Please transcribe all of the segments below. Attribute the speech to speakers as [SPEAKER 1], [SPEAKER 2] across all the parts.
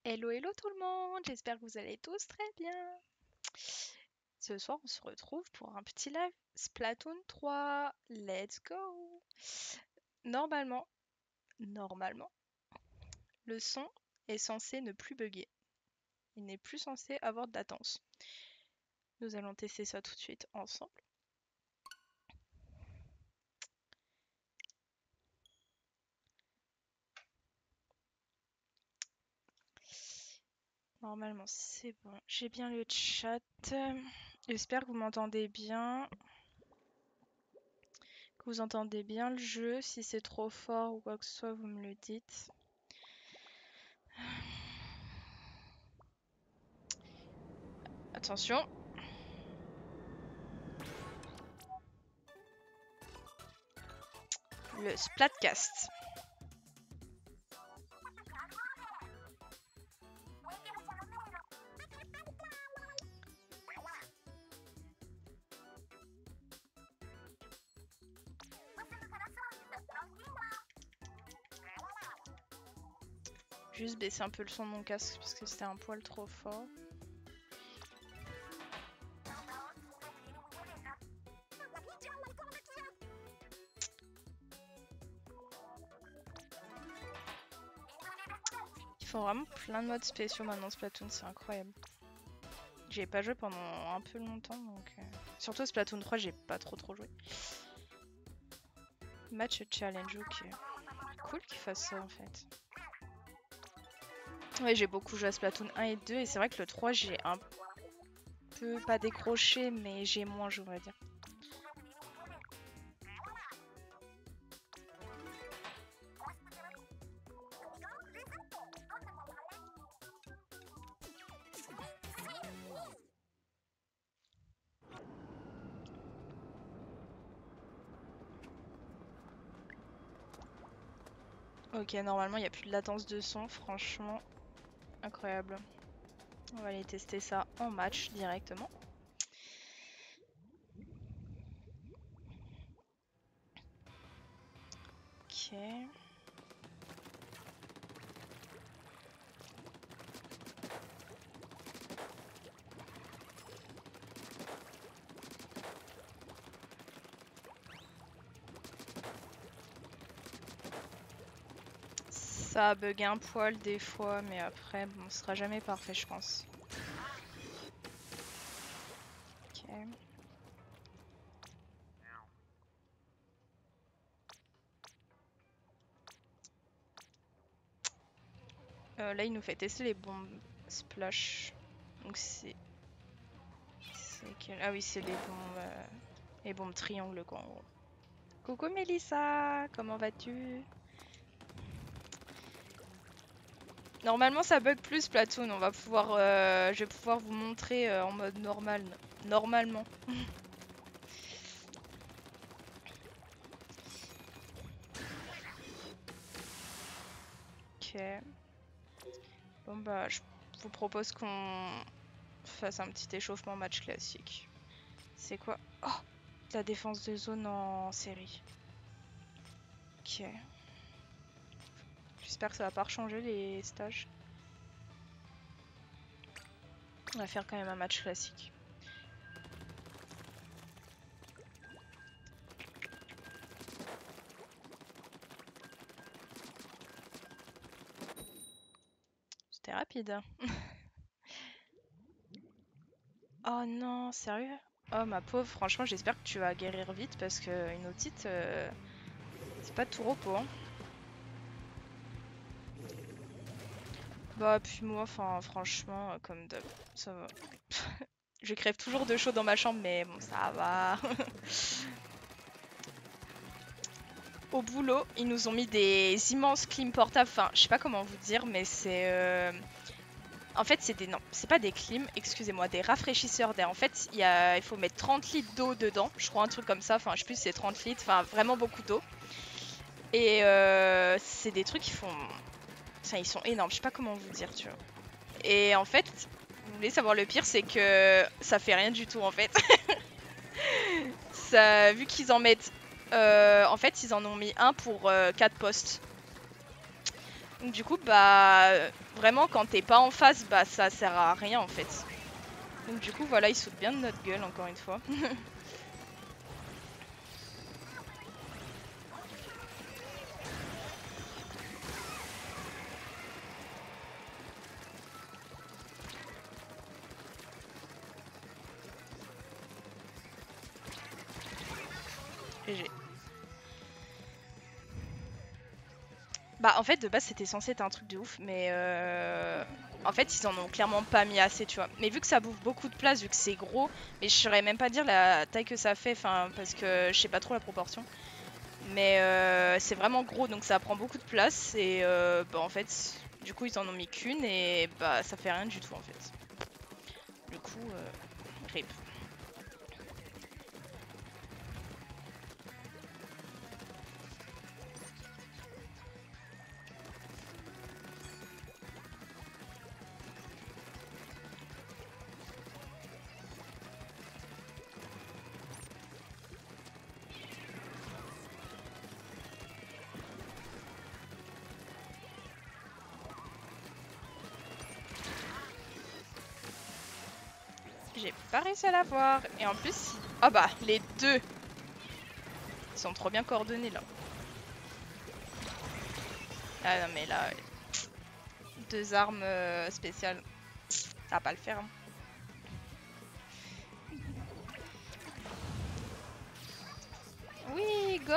[SPEAKER 1] Hello, hello tout le monde, j'espère que vous allez tous très bien. Ce soir, on se retrouve pour un petit live Splatoon 3. Let's go! Normalement, normalement, le son est censé ne plus bugger. Il n'est plus censé avoir de latence. Nous allons tester ça tout de suite ensemble. Normalement, c'est bon. J'ai bien le chat. J'espère que vous m'entendez bien. Que vous entendez bien le jeu. Si c'est trop fort ou quoi que ce soit, vous me le dites. Attention. Le Splatcast. Juste baisser un peu le son de mon casque parce que c'était un poil trop fort. Ils font vraiment plein de modes spéciaux maintenant Splatoon, c'est incroyable. J'y ai pas joué pendant un peu longtemps donc... Surtout Splatoon 3, j'ai pas trop joué. Match challenge, ok. Cool qu'ils fassent ça en fait. Ouais, j'ai beaucoup joué à Splatoon 1 et 2 et c'est vrai que le 3 j'ai un peu, pas décroché, mais j'ai moins joué on va dire. Ok, normalement il n'y a plus de latence de son, franchement, incroyable. On va aller tester ça en match directement. Ok. Ça a bugué un poil des fois, mais après, bon, ce sera jamais parfait, je pense. Ok. Là, il nous fait tester les bombes splash. Donc c'est... Ah oui, c'est les bombes triangles, quoi, en gros. Coucou Mélissa, comment vas-tu? Normalement, ça bug plus Splatoon. On va pouvoir, je vais pouvoir vous montrer en mode normal. Normalement. Ok. Bon bah, je vous propose qu'on fasse un petit échauffement match classique. C'est quoi? Oh! La défense de zone en série. Ok. J'espère que ça va pas changer les stages. On va faire quand même un match classique. C'était rapide. Oh non, sérieux? Oh ma pauvre, franchement j'espère que tu vas guérir vite parce que une otite, c'est pas tout repos. Hein. Bah puis moi, enfin franchement, comme d'hab, ça va. Je crève toujours de chaud dans ma chambre, mais bon ça va. Au boulot, ils nous ont mis des immenses clim portables. Enfin, je sais pas comment vous dire, mais c'est... En fait, c'est des... Non, c'est pas des clims, excusez-moi, des rafraîchisseurs d'air. En fait, il faut mettre 30 litres d'eau dedans. Je crois un truc comme ça. Enfin, je sais plus si c'est 30 litres. Enfin, vraiment beaucoup d'eau. Et c'est des trucs qui font... Enfin, ils sont énormes. Je sais pas comment vous dire, tu vois. Et en fait, vous voulez savoir le pire, c'est que ça fait rien du tout, en fait. Ça, vu qu'ils en mettent... en fait, ils en ont mis un pour 4 postes. Donc du coup, bah, vraiment, quand t'es pas en face, bah, ça sert à rien en fait. Donc du coup, voilà, il saute bien de notre gueule, encore une fois. GG. Bah en fait de base c'était censé être un truc de ouf mais en fait ils en ont clairement pas mis assez tu vois. Mais vu que ça bouffe beaucoup de place, vu que c'est gros, mais je saurais même pas dire la taille que ça fait, enfin parce que je sais pas trop la proportion. Mais c'est vraiment gros donc ça prend beaucoup de place et bah en fait du coup ils en ont mis qu'une et bah ça fait rien du tout en fait. Du coup rip. J'ai pas réussi à l'avoir. Et en plus, ah bah, les deux ils sont trop bien coordonnés là. Ah non mais là, deux armes spéciales, ça va pas le faire. Hein. Oui, go!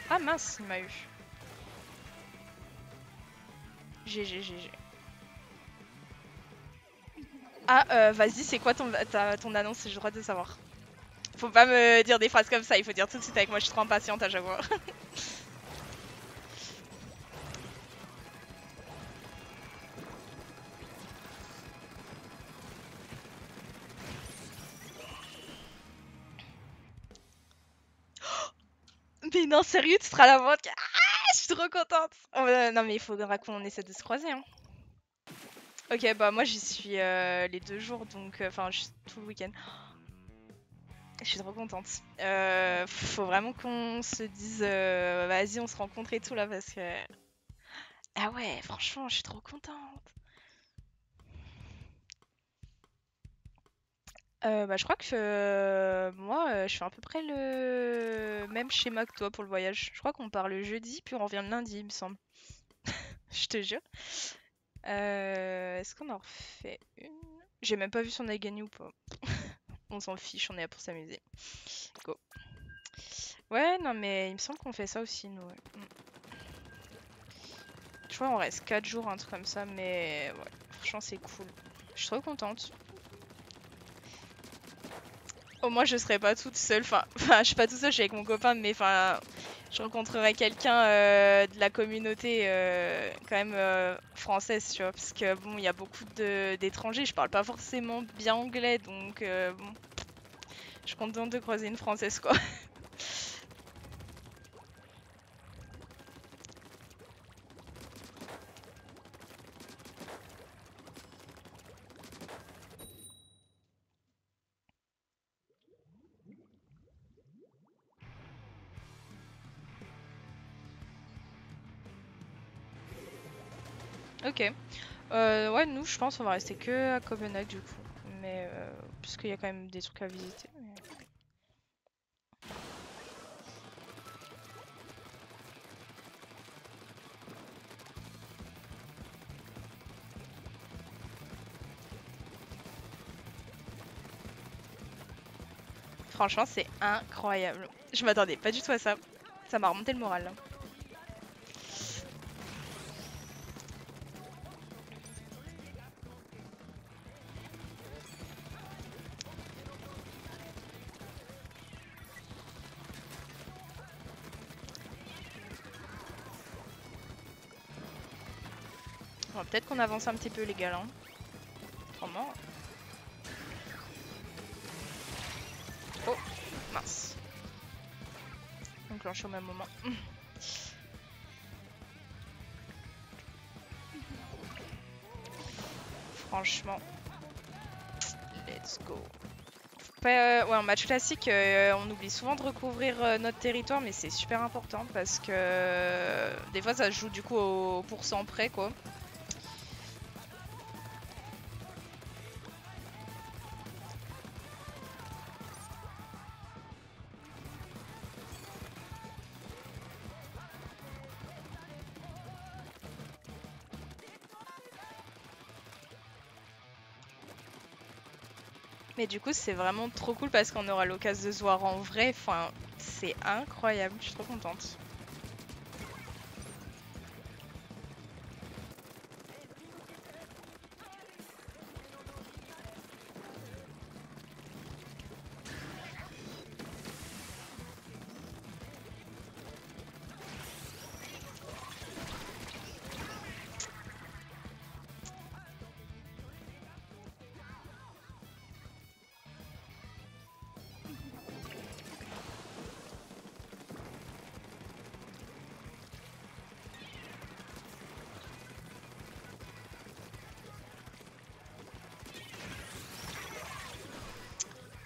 [SPEAKER 1] Ah mince, il m'a eu. GG, GG. Ah, vas-y, c'est quoi ton annonce? J'ai le droit de savoir. Faut pas me dire des phrases comme ça, il faut dire tout de suite avec moi, je suis trop impatiente à chaque fois. Mais non, sérieux, tu seras la vente. Ah, je suis trop contente. Oh, non, mais il faudra qu'on essaie de se croiser. Hein. Ok, bah moi j'y suis les 2 jours, donc enfin tout le week-end. Je suis trop contente. Faut vraiment qu'on se dise, vas-y, on se rencontre et tout là parce que. Ah ouais, franchement, je suis trop contente. Bah, je crois que moi, je fais à peu près le même schéma que toi pour le voyage. Je crois qu'on part le jeudi, puis on revient le lundi, il me semble. Je te jure. Est-ce qu'on en refait une? J'ai même pas vu si on a gagné ou pas. On s'en fiche, on est là pour s'amuser. Go. Ouais, non, mais il me semble qu'on fait ça aussi, nous. Ouais. Je crois qu'on reste 4 jours, un truc comme ça, mais ouais, franchement, c'est cool. Je suis trop contente. Au moins, je serai pas toute seule. Enfin, je suis pas toute seule, je suis avec mon copain, mais enfin, je rencontrerai quelqu'un de la communauté quand même française, tu vois. Parce que bon, il y a beaucoup d'étrangers. Je parle pas forcément bien anglais, donc bon, je suis contente de croiser une française, quoi. Ok. Ouais, nous, je pense, on va rester que à Copenhague du coup. Mais parce qu'il y a quand même des trucs à visiter. Mais... Franchement, c'est incroyable. Je m'attendais pas du tout à ça. Ça m'a remonté le moral. Là. Bon, peut-être qu'on avance un petit peu les gars. Hein. Autrement. Oh, mince. On clenche au même moment. franchement, let's go. Ouais, en match classique, on oublie souvent de recouvrir notre territoire, mais c'est super important parce que des fois ça se joue du coup au pourcent près quoi. Mais du coup, c'est vraiment trop cool parce qu'on aura l'occasion de se voir en vrai. Enfin, c'est incroyable. Je suis trop contente.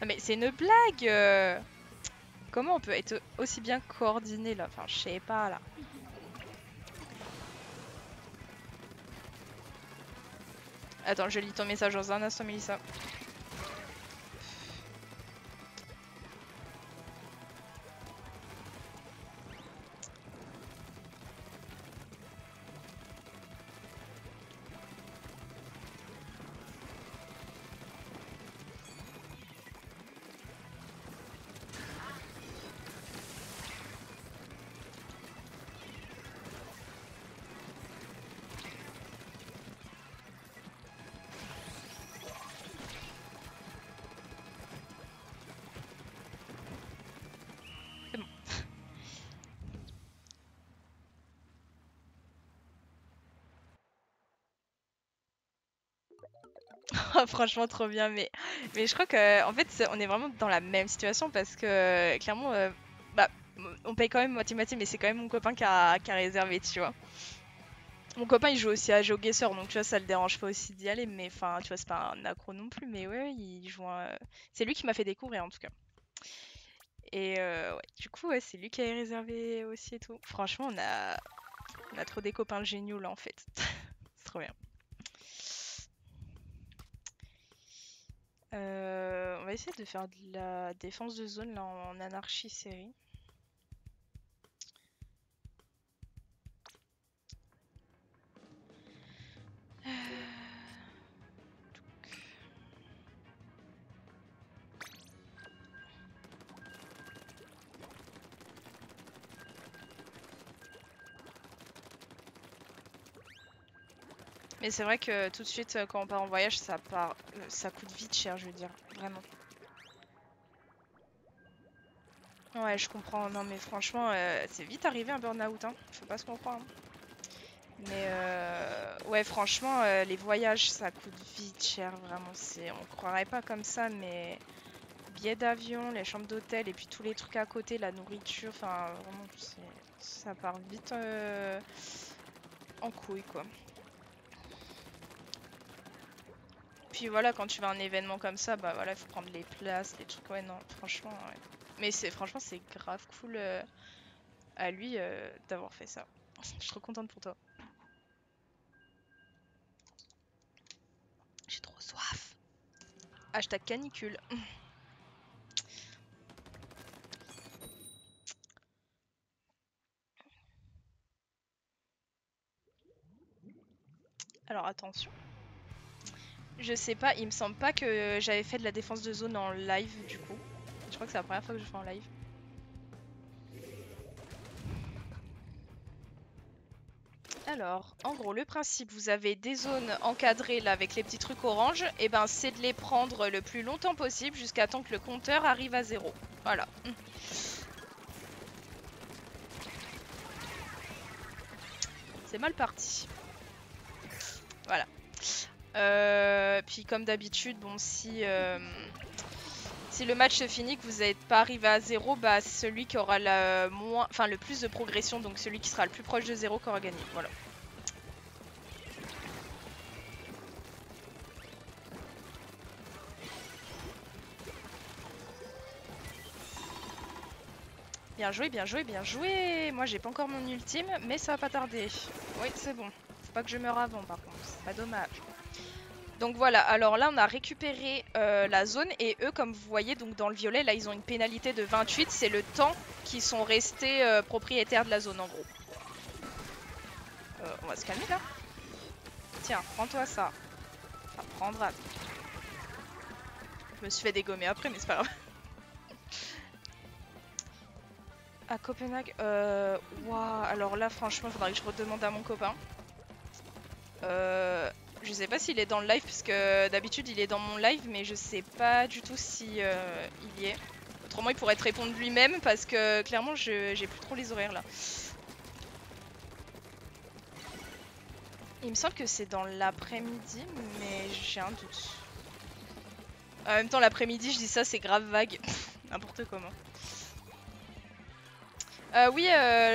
[SPEAKER 1] Ah mais c'est une blague Comment on peut être aussi bien coordonné là? Enfin, je sais pas là. Attends, je lis ton message dans un instant, Mélissa. C'est bon. Franchement, trop bien. Mais je crois que en fait, on est vraiment dans la même situation parce que clairement, bah, on paye quand même moitié-moitié, mais c'est quand même mon copain qui a réservé, tu vois. Mon copain il joue aussi à GeoGuessr donc tu vois ça le dérange pas aussi d'y aller mais enfin tu vois c'est pas un accro non plus mais ouais il joue c'est lui qui m'a fait découvrir en tout cas. Et ouais du coup ouais c'est lui qui a réservé aussi et tout. Franchement on a trop des copains géniaux là en fait. C'est trop bien. On va essayer de faire de la défense de zone là en anarchie série. Mais c'est vrai que tout de suite quand on part en voyage ça coûte vite cher je veux dire vraiment. Ouais, je comprends. Non, mais franchement, c'est vite arrivé un burn-out, hein. Faut pas se comprendre. Mais ouais, franchement, les voyages, ça coûte vite cher, vraiment. On croirait pas comme ça, mais billets d'avion, les chambres d'hôtel et puis tous les trucs à côté, la nourriture, enfin, vraiment, ça part vite en couille, quoi. Puis voilà, quand tu vas à un événement comme ça, bah voilà, il faut prendre les places, les trucs. Ouais, non, franchement, ouais. Mais franchement, c'est grave cool à lui d'avoir fait ça. Je suis trop contente pour toi. J'ai trop soif. Hashtag canicule. Alors attention. Je sais pas, il me semble pas que j'avais fait de la défense de zone en live du coup. Je crois que c'est la première fois que je fais en live. Alors, en gros, le principe, vous avez des zones encadrées là avec les petits trucs orange, et ben c'est de les prendre le plus longtemps possible jusqu'à temps que le compteur arrive à 0. Voilà. C'est mal parti. Voilà. Puis comme d'habitude, bon si le match se finit que vous n'êtes pas arrivé à 0, bah celui qui aura le plus de progression, donc celui qui sera le plus proche de 0 qui aura gagné. Voilà. Bien joué, bien joué, bien joué. Moi j'ai pas encore mon ultime, mais ça va pas tarder. Oui, c'est bon. Faut pas que je meure avant par contre, c'est pas dommage. Donc voilà, alors là on a récupéré la zone et eux comme vous voyez donc dans le violet là ils ont une pénalité de 28, c'est le temps qu'ils sont restés propriétaires de la zone en gros. On va se calmer là. Tiens, prends-toi ça. Enfin, prendra. Je me suis fait dégommer après mais c'est pas grave. À Copenhague, waouh, alors là franchement il faudrait que je redemande à mon copain. Je sais pas s'il est dans le live parce que d'habitude il est dans mon live mais je sais pas du tout si il y est. Autrement il pourrait te répondre lui-même parce que clairement j'ai plus trop les horaires là. Il me semble que c'est dans l'après-midi mais j'ai un doute. En même temps l'après-midi je dis ça c'est grave vague. N'importe comment. Oui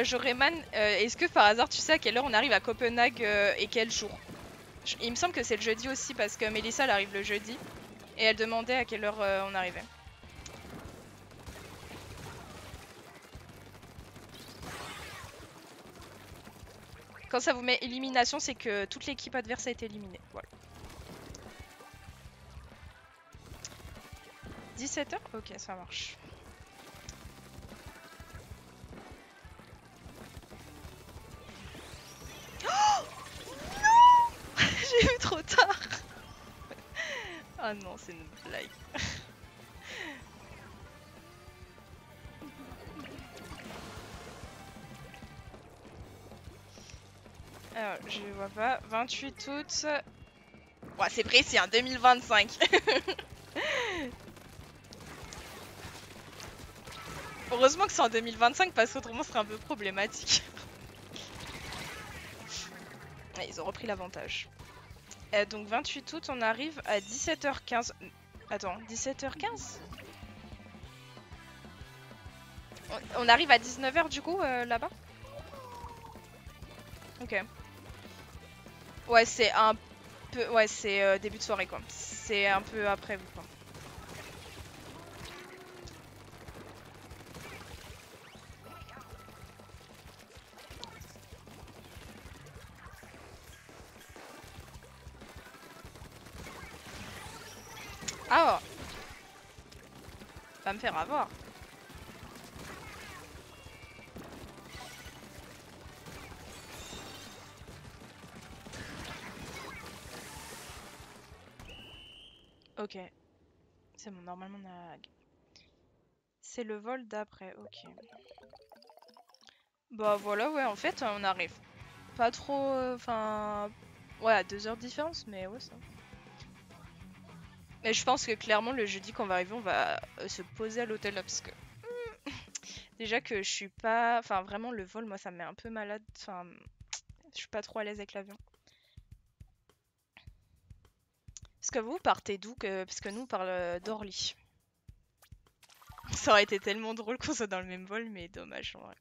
[SPEAKER 1] Joreman, est-ce que par hasard tu sais à quelle heure on arrive à Copenhague et quel jour? Il me semble que c'est le jeudi aussi parce que Mélissa elle arrive le jeudi et elle demandait à quelle heure on arrivait. Quand ça vous met élimination, c'est que toute l'équipe adverse a été éliminée. Voilà. 17h? Ok, ça marche. Oh non. J'ai eu trop tard. Ah non, c'est une blague. Alors, je vois pas. 28 août. Ouais, c'est précis, hein, 2025. Heureusement que c'est en 2025 parce qu'autrement ce serait un peu problématique. Ouais, ils ont repris l'avantage. Donc 28 août, on arrive à 17h15. Attends, 17h15 ? On arrive à 19h du coup là-bas? Ok. Ouais, c'est un peu. Ouais, c'est début de soirée quoi. C'est un peu après vous quoi. Ah! Va me faire avoir. Ok. C'est bon, normalement on a. C'est le vol d'après, ok. Bah voilà, ouais, en fait, on arrive pas trop. Enfin. Ouais, à 2 heures de différence, mais ouais, ça. Mais je pense que clairement, le jeudi, quand on va arriver, on va se poser à l'hôtel là parce que. Déjà que je suis pas. Enfin, vraiment, le vol, moi, ça me met un peu malade. Enfin, je suis pas trop à l'aise avec l'avion. Parce que vous partez d'où parce que nous, on parle d'Orly. Ça aurait été tellement drôle qu'on soit dans le même vol, mais dommage en vrai.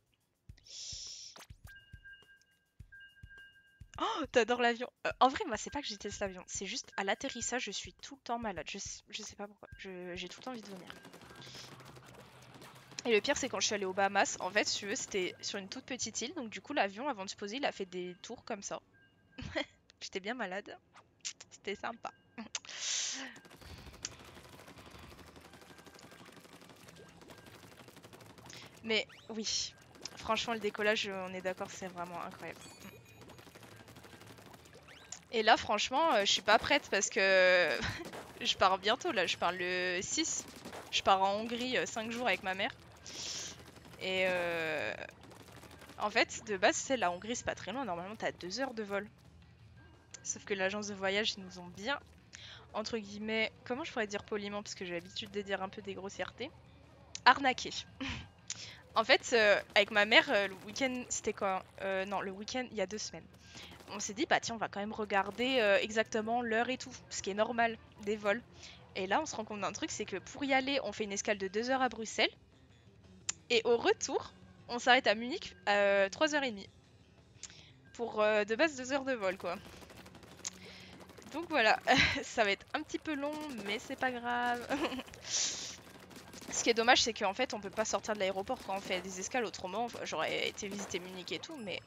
[SPEAKER 1] Oh, t'adores l'avion. En vrai, moi, c'est pas que je déteste l'avion. C'est juste à l'atterrissage, je suis tout le temps malade. Je sais pas pourquoi. J'ai tout le temps envie de vomir. Et le pire, c'est quand je suis allée aux Bahamas. En fait, si tu veux, c'était sur une toute petite île. Donc, du coup, l'avion, avant de se poser, il a fait des tours comme ça. J'étais bien malade. C'était sympa. Mais oui, franchement, le décollage, on est d'accord, c'est vraiment incroyable. Et là, franchement, je suis pas prête parce que je pars bientôt. Là, je pars le 6. Je pars en Hongrie 5 jours avec ma mère. Et en fait, de base, c'est la Hongrie, c'est pas très loin. Normalement, t'as 2 heures de vol. Sauf que l'agence de voyage, ils nous ont bien, entre guillemets, comment je pourrais dire poliment, parce que j'ai l'habitude de dire un peu des grossièretés, arnaqué. En fait, avec ma mère, le week-end, c'était quoi? Non, le week-end, il y a 2 semaines. On s'est dit, bah tiens, on va quand même regarder exactement l'heure et tout, ce qui est normal des vols. Et là, on se rend compte d'un truc, c'est que pour y aller, on fait une escale de 2 heures à Bruxelles. Et au retour, on s'arrête à Munich à 3h30. Pour de base 2 heures de vol, quoi. Donc voilà, ça va être un petit peu long, mais c'est pas grave. Ce qui est dommage, c'est qu'en fait, on peut pas sortir de l'aéroport quand on fait des escales. Autrement, j'aurais été visiter Munich et tout, mais...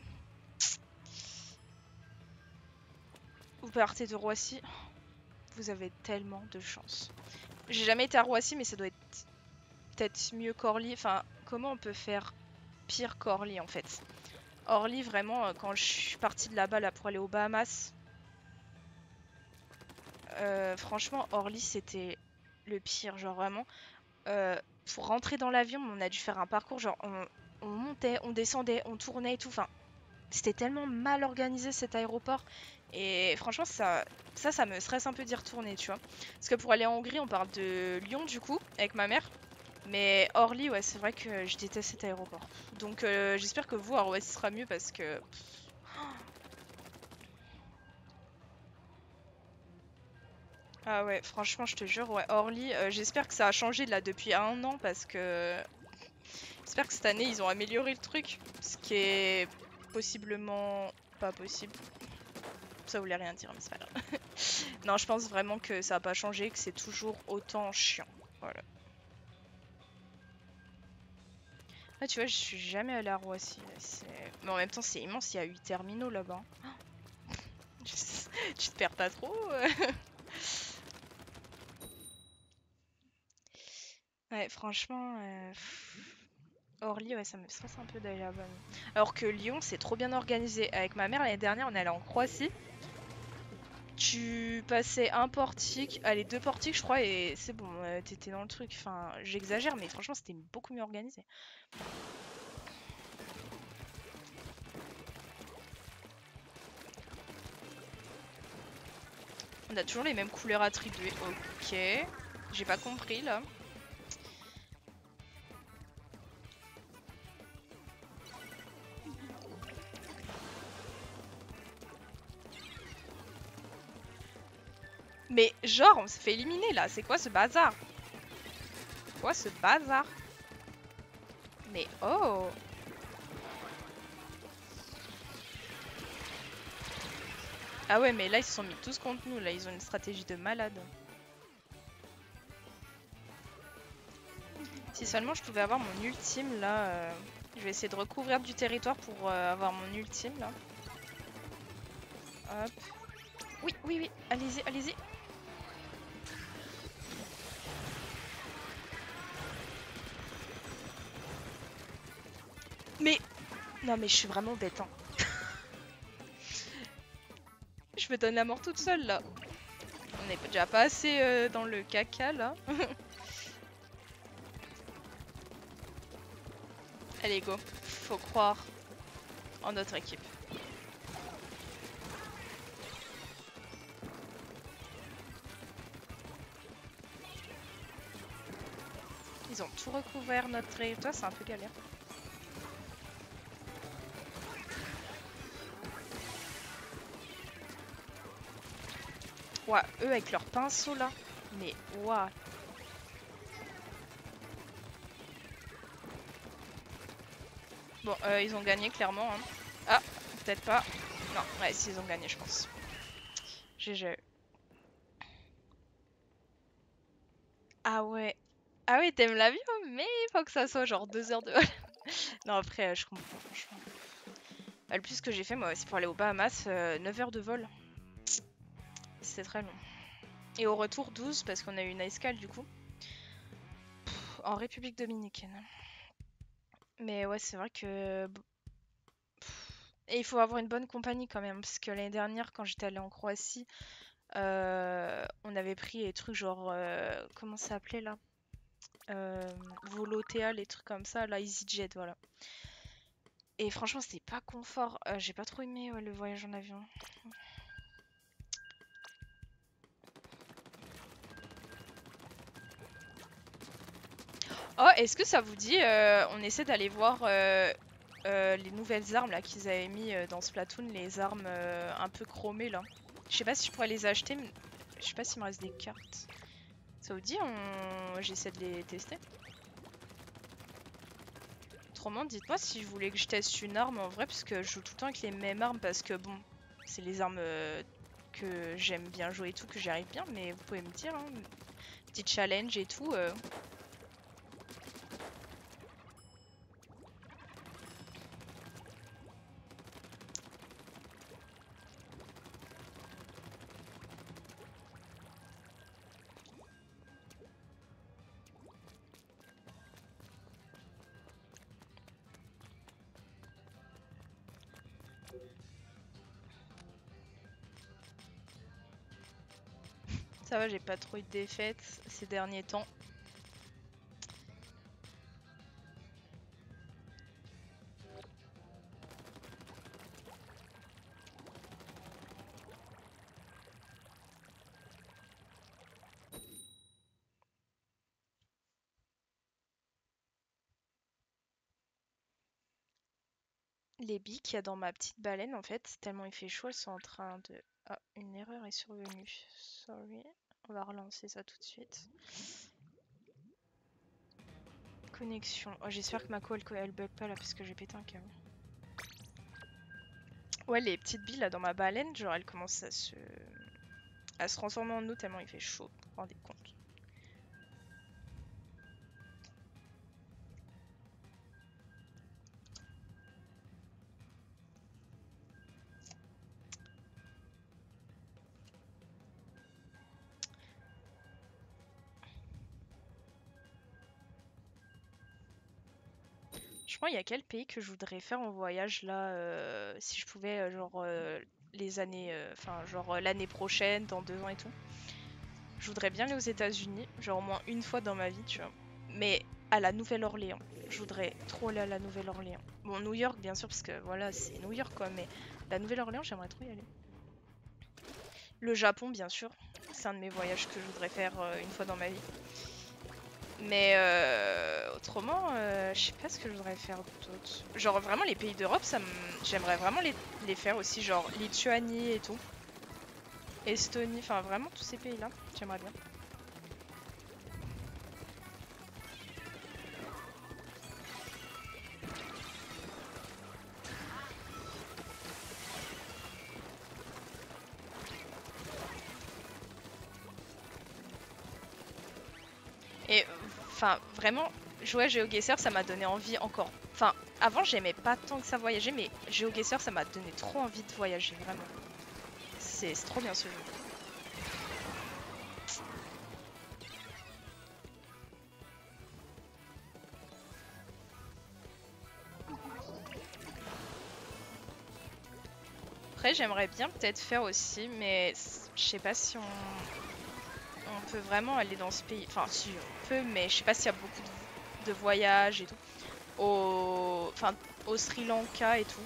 [SPEAKER 1] Vous partez de Roissy. Vous avez tellement de chance. J'ai jamais été à Roissy, mais ça doit être peut-être mieux qu'Orly. Enfin, comment on peut faire pire qu'Orly, en fait? Orly, vraiment, quand je suis partie de là-bas là, pour aller aux Bahamas... franchement, Orly, c'était le pire. Genre, vraiment... pour rentrer dans l'avion, on a dû faire un parcours, genre on montait, on descendait, on tournait et tout. Enfin, c'était tellement mal organisé cet aéroport. Et franchement, ça me stresse un peu d'y retourner, tu vois. Parce que pour aller en Hongrie, on parle de Lyon du coup, avec ma mère. Mais Orly, ouais, c'est vrai que je déteste cet aéroport. Donc j'espère que vous, à Roissy, ce sera mieux parce que... Ah ouais, franchement, je te jure, ouais, Orly, j'espère que ça a changé là depuis 1 an parce que... J'espère que cette année, ils ont amélioré le truc. Ce qui est possiblement pas possible. Ça voulait rien dire, mais c'est pas grave. Non, je pense vraiment que ça a pas changé, que c'est toujours autant chiant. Voilà. Ah, tu vois, je suis jamais allée à Roissy. Mais en même temps, c'est immense, il y a 8 terminaux là-bas. Tu te perds pas trop Ouais, franchement... Orly, ouais, ça me stresse un peu d'aller là-bas. Alors que Lyon, c'est trop bien organisé. Avec ma mère, l'année dernière, on est allé en Croatie. Tu passais un portique, allez, 2 portiques, je crois, et c'est bon, t'étais dans le truc. Enfin, j'exagère, mais franchement, c'était beaucoup mieux organisé. On a toujours les mêmes couleurs attribuées. Ok. J'ai pas compris, là. Mais genre, on s'est fait éliminer là. C'est quoi ce bazar? Quoi ce bazar? Mais oh! Ah ouais, mais là ils se sont mis tous contre nous. Là, ils ont une stratégie de malade. Si seulement je pouvais avoir mon ultime là. Je vais essayer de recouvrir du territoire pour avoir mon ultime là. Hop. Oui, oui, oui. Allez-y, allez-y. Mais... Non mais je suis vraiment bête, hein. Je me donne la mort toute seule, là. On n'est déjà pas assez dans le caca, là. Allez, go. Faut croire en notre équipe. Ils ont tout recouvert notre territoire, c'est un peu galère. Ouah, eux avec leur pinceau là. Mais ouah. Bon, ils ont gagné clairement. Hein. Ah, peut-être pas. Non, ouais, si ils ont gagné, je pense. GG. Ah ouais. Ah ouais, t'aimes l'avion, mais il faut que ça soit genre 2 heures de vol. Non, après, je comprends, franchement. Le plus que j'ai fait, moi, c'est pour aller aux Bahamas, 9 heures de vol. C'était très long. Et au retour, 12, parce qu'on a eu une escale du coup. En République Dominicaine. Mais ouais, c'est vrai que... Et il faut avoir une bonne compagnie quand même, parce que l'année dernière, quand j'étais allée en Croatie, on avait pris les trucs genre... comment ça s'appelait là Volotea, les trucs comme ça, là, EasyJet, voilà. Et franchement, c'était pas confort. J'ai pas trop aimé le voyage en avion. Oh, est-ce que ça vous dit, on essaie d'aller voir les nouvelles armes là qu'ils avaient mis dans Splatoon, les armes un peu chromées là. Je sais pas si je pourrais les acheter, mais je sais pas s'il me reste des cartes. Ça vous dit, j'essaie de les tester? Autrement, dites-moi si vous voulez que je teste une arme en vrai, parce que je joue tout le temps avec les mêmes armes, parce que bon, c'est les armes que j'aime bien jouer et tout, que j'y arrive bien, mais vous pouvez me dire, hein, petit challenge et tout. Ça va, j'ai pas trop eu de défaites ces derniers temps. Les billes qu'il y a dans ma petite baleine, en fait, tellement il fait chaud, elles sont en train de... Ah, une erreur est survenue. Sorry. On va relancer ça tout de suite. Connexion. Oh, j'espère que ma co elle bug pas là parce que j'ai pété un câble. Ouais, les petites billes là dans ma baleine, genre elles commencent à se transformer en eau tellement il fait chaud. Vous vous rendez compte? Je crois il y a quel pays que je voudrais faire en voyage là si je pouvais genre les années enfin genre l'année prochaine, dans 2 ans et tout. Je voudrais bien aller aux États-Unis, genre au moins une fois dans ma vie, tu vois. Mais à la Nouvelle-Orléans. Je voudrais trop aller à la Nouvelle-Orléans. Bon, New York, bien sûr, parce que voilà, c'est New York, quoi. Mais la Nouvelle-Orléans, j'aimerais trop y aller. Le Japon, bien sûr. C'est un de mes voyages que je voudrais faire une fois dans ma vie. Mais autrement, je sais pas ce que je voudrais faire d'autre. Genre, vraiment, les pays d'Europe, j'aimerais vraiment les faire aussi. Genre, Lituanie et tout. Estonie, enfin, vraiment, tous ces pays-là. J'aimerais bien. Et enfin, vraiment, jouer à GeoGuessr, ça m'a donné envie encore. Enfin, avant, j'aimais pas tant que ça voyager, mais GeoGuessr, ça m'a donné trop envie de voyager, vraiment. C'est trop bien ce jeu. Après, j'aimerais bien peut-être faire aussi, mais je sais pas si on peut vraiment aller dans ce pays. Enfin, si on peut, mais je sais pas s'il y a beaucoup de voyages et tout. Enfin, au Sri Lanka et tout.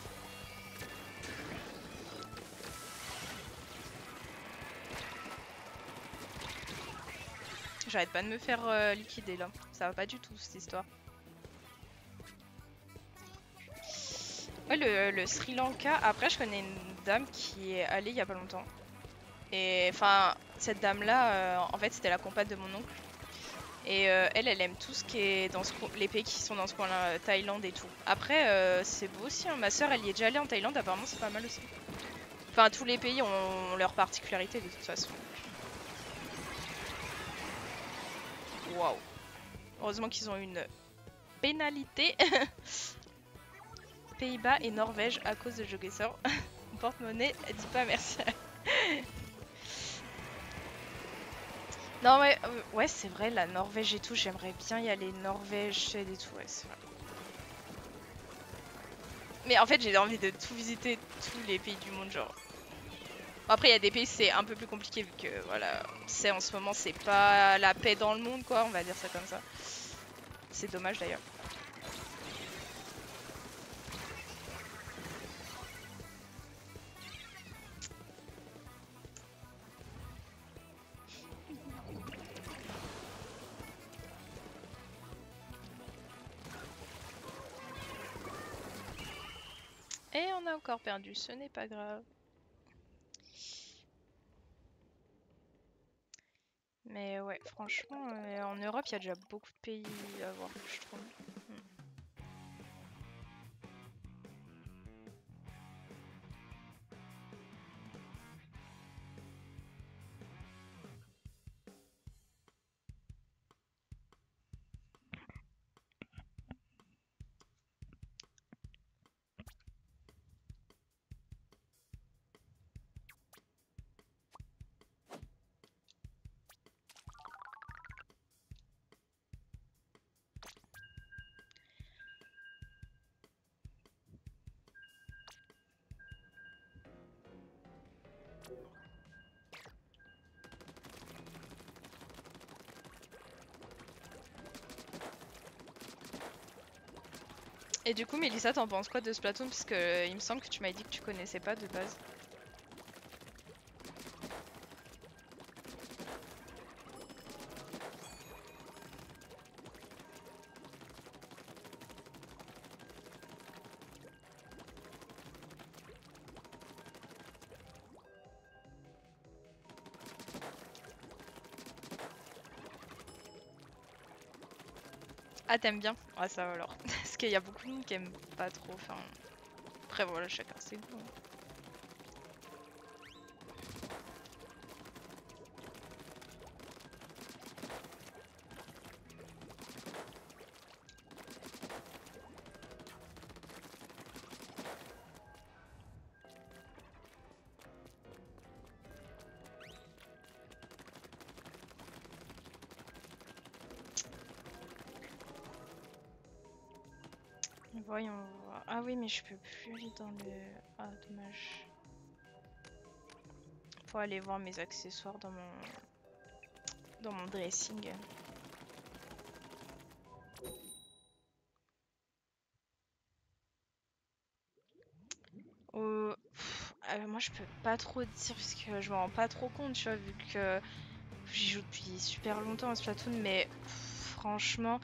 [SPEAKER 1] J'arrête pas de me faire liquider là. Ça va pas du tout cette histoire. Ouais, le Sri Lanka. Après, je connais une dame qui est allée il y a pas longtemps. Et enfin, cette dame-là, en fait, c'était la compagne de mon oncle. Et elle aime tout ce qui est dans les pays qui sont dans ce coin-là, Thaïlande et tout. Après, c'est beau aussi, hein. Ma soeur, elle y est déjà allée en Thaïlande, apparemment, c'est pas mal aussi. Enfin, tous les pays ont leurs particularités de toute façon. Waouh. Heureusement qu'ils ont une pénalité. Pays-Bas et Norvège à cause de GeoGuessr. Porte-monnaie, dis pas merci. Non, ouais, c'est vrai, la Norvège et tout, j'aimerais bien y aller. Norvège, Suède et tout, ouais, c'est vrai. Mais en fait, j'ai envie de tout visiter, tous les pays du monde, genre. Bon, après, il y a des pays, c'est un peu plus compliqué, vu que, voilà, c'est en ce moment, c'est pas la paix dans le monde, quoi, on va dire ça comme ça. C'est dommage d'ailleurs. Et on a encore perdu, ce n'est pas grave. Mais ouais, franchement, en Europe, il y a déjà beaucoup de pays à voir, je trouve. Mm. Et du coup, Mélissa, t'en penses quoi de Splatoon? Parce que il me semble que tu m'as dit que tu connaissais pas de base. Ah, t'aimes bien? Ah, ça va alors. Parce qu'il y a beaucoup de monde qui aiment pas trop. Enfin, après, voilà, chacun ses goûts, hein. Voyons voir. Ah oui, mais je peux plus aller dans le... Ah, dommage. Faut aller voir mes accessoires dans mon dressing. Moi je peux pas trop dire parce que je m'en rends pas trop compte, tu vois, vu que j'y joue depuis super longtemps à Splatoon, mais franchement,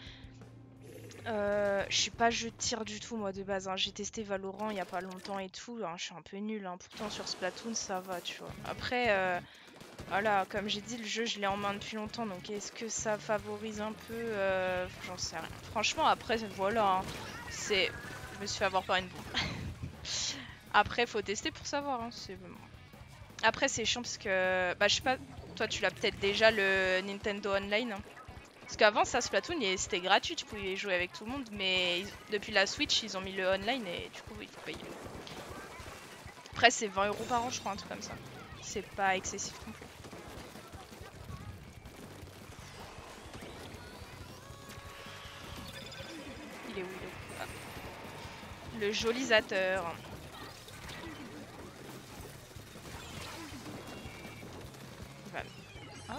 [SPEAKER 1] je suis pas jeu de tir du tout moi de base, hein. J'ai testé Valorant il y a pas longtemps et tout, hein, je suis un peu nulle, hein. Pourtant sur Splatoon ça va, tu vois. Après, voilà, comme j'ai dit, le jeu je l'ai en main depuis longtemps, donc est-ce que ça favorise un peu j'en sais rien. Franchement, après, voilà, hein, c'est... Je me suis fait avoir par une bombe. Après, faut tester pour savoir, hein, c'est... Après, c'est chiant parce que, bah, je sais pas, toi tu l'as peut-être déjà le Nintendo Online, hein. Parce qu'avant, ça, Splatoon, c'était gratuit, tu pouvais y jouer avec tout le monde, mais depuis la Switch, ils ont mis le online et du coup, il faut payer. Après, c'est 20 € par an, je crois, un truc comme ça. C'est pas excessif non plus. Il est où, il est où? Ah. Le jolisateur. Il va... Ah.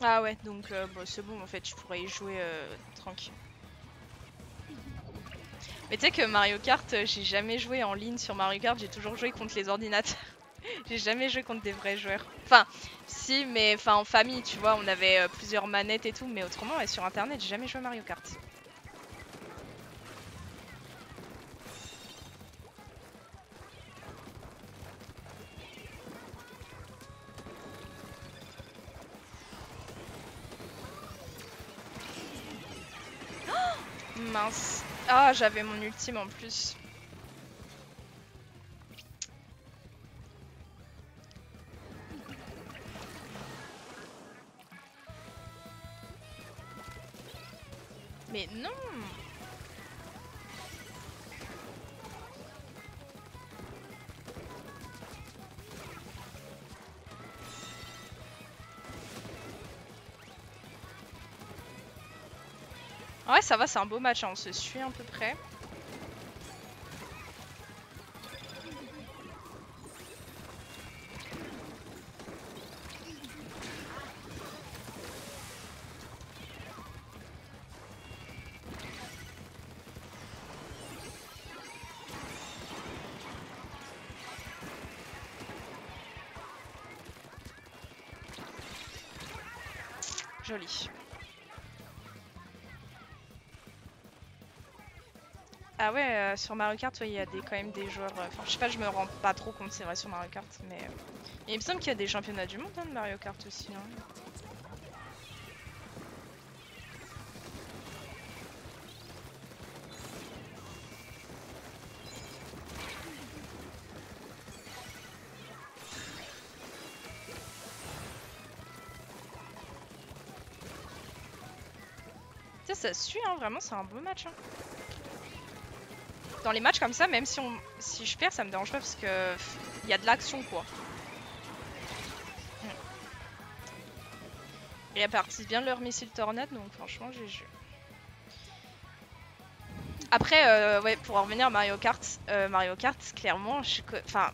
[SPEAKER 1] Ah ouais, donc bon, c'est bon, en fait, je pourrais y jouer tranquille. Mais tu sais que Mario Kart, j'ai jamais joué en ligne sur Mario Kart, j'ai toujours joué contre les ordinateurs. J'ai jamais joué contre des vrais joueurs. Enfin, si, mais enfin en famille, tu vois, on avait plusieurs manettes et tout, mais autrement, ouais, sur internet, j'ai jamais joué à Mario Kart. Mince. Ah, j'avais mon ultime en plus. Mais non! Ouais, ça va, c'est un beau match, hein, on se suit à peu près. Joli. Ah ouais, sur Mario Kart, il y a quand même des joueurs. Enfin, je sais pas, je me rends pas trop compte, c'est vrai, sur Mario Kart, mais. Et il me semble qu'il y a des championnats du monde hein, de Mario Kart aussi, hein. Tu sais, ça se suit, hein, vraiment, c'est un beau match. Hein. Dans les matchs comme ça, même si je perds, ça me dérange pas parce que il y a de l'action, quoi. Et elles participent bien de leur missile tornade, donc franchement, GG. Après, ouais, pour en revenir à Mario Kart, clairement,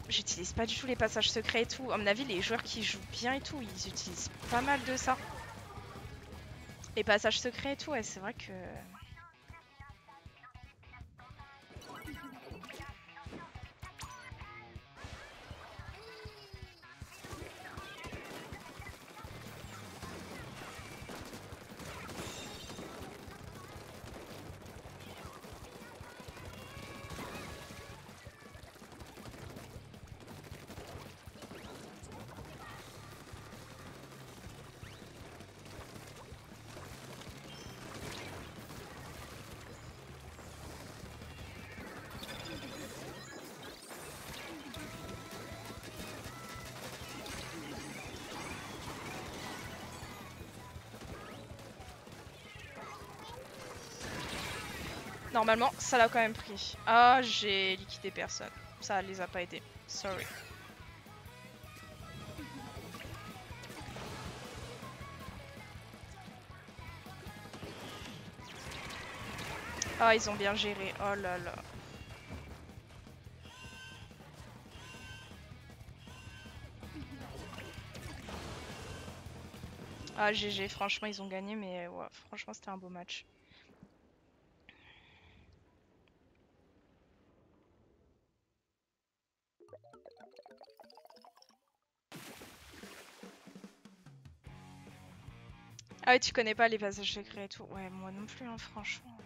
[SPEAKER 1] j'utilise pas du tout les passages secrets et tout. À mon avis, les joueurs qui jouent bien et tout, ils utilisent pas mal de ça. Les passages secrets et tout, ouais, c'est vrai que... Normalement, ça l'a quand même pris. Ah, j'ai liquidé personne. Ça les a pas aidés. Sorry. Ah, ils ont bien géré. Oh là là. Ah, GG, franchement, ils ont gagné, mais ouais, franchement, c'était un beau match. Ah ouais, tu connais pas les passages secrets et tout. Ouais, moi non plus, hein, franchement.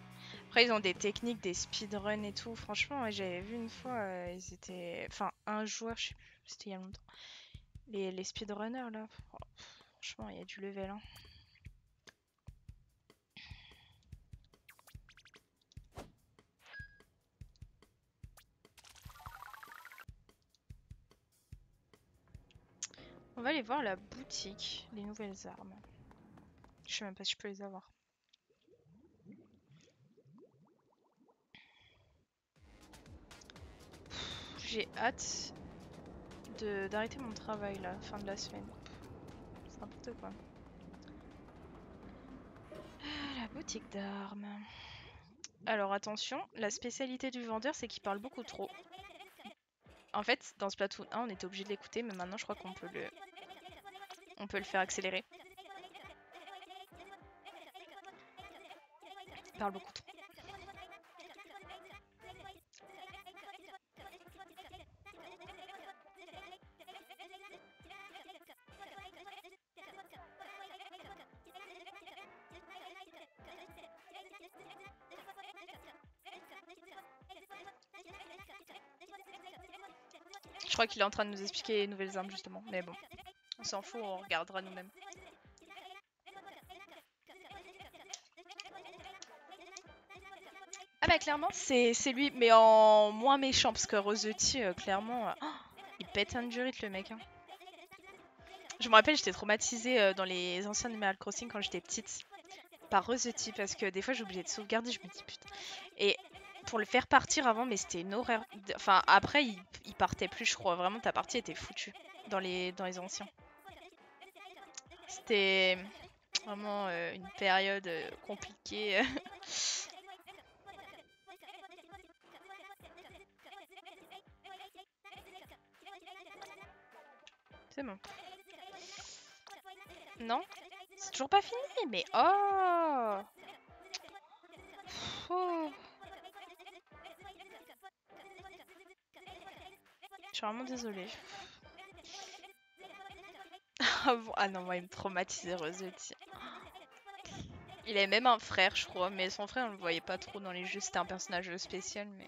[SPEAKER 1] Après, ils ont des techniques, des speedruns et tout. Franchement, ouais, j'avais vu une fois, ils étaient... Enfin, un joueur, je sais plus, c'était il y a longtemps. Les speedrunners, là. Oh, franchement, il y a du level, hein. On va aller voir la boutique, les nouvelles armes. Je sais même pas si je peux les avoir. J'ai hâte d'arrêter mon travail là, fin de la semaine. C'est n'importe quoi. Ah, la boutique d'armes. Alors attention, la spécialité du vendeur c'est qu'il parle beaucoup trop. En fait, dans Splatoon 1 on était obligé de l'écouter, mais maintenant je crois qu'on peut le faire accélérer. Il parle beaucoup trop. Je crois qu'il est en train de nous expliquer les nouvelles armes justement, mais bon, on s'en fout, on regardera nous-mêmes. Ah bah clairement c'est lui, mais en moins méchant, parce que Roseti, clairement, il pète un durite le mec. Hein. Je me rappelle, j'étais traumatisée dans les anciens Animal Crossing quand j'étais petite par Roseti, parce que des fois j'oubliais de sauvegarder, je me dis putain. Et pour le faire partir avant, mais c'était une horreur. Enfin après il partait plus, je crois, vraiment ta partie était foutue dans les anciens. C'était vraiment une période compliquée. C'est bon. Non, c'est toujours pas fini, mais oh, oh. Je suis vraiment désolée. Ah bon, ah non, moi il me traumatisait Roseti. Il avait même un frère, je crois, mais son frère on le voyait pas trop dans les jeux, c'était un personnage spécial, mais...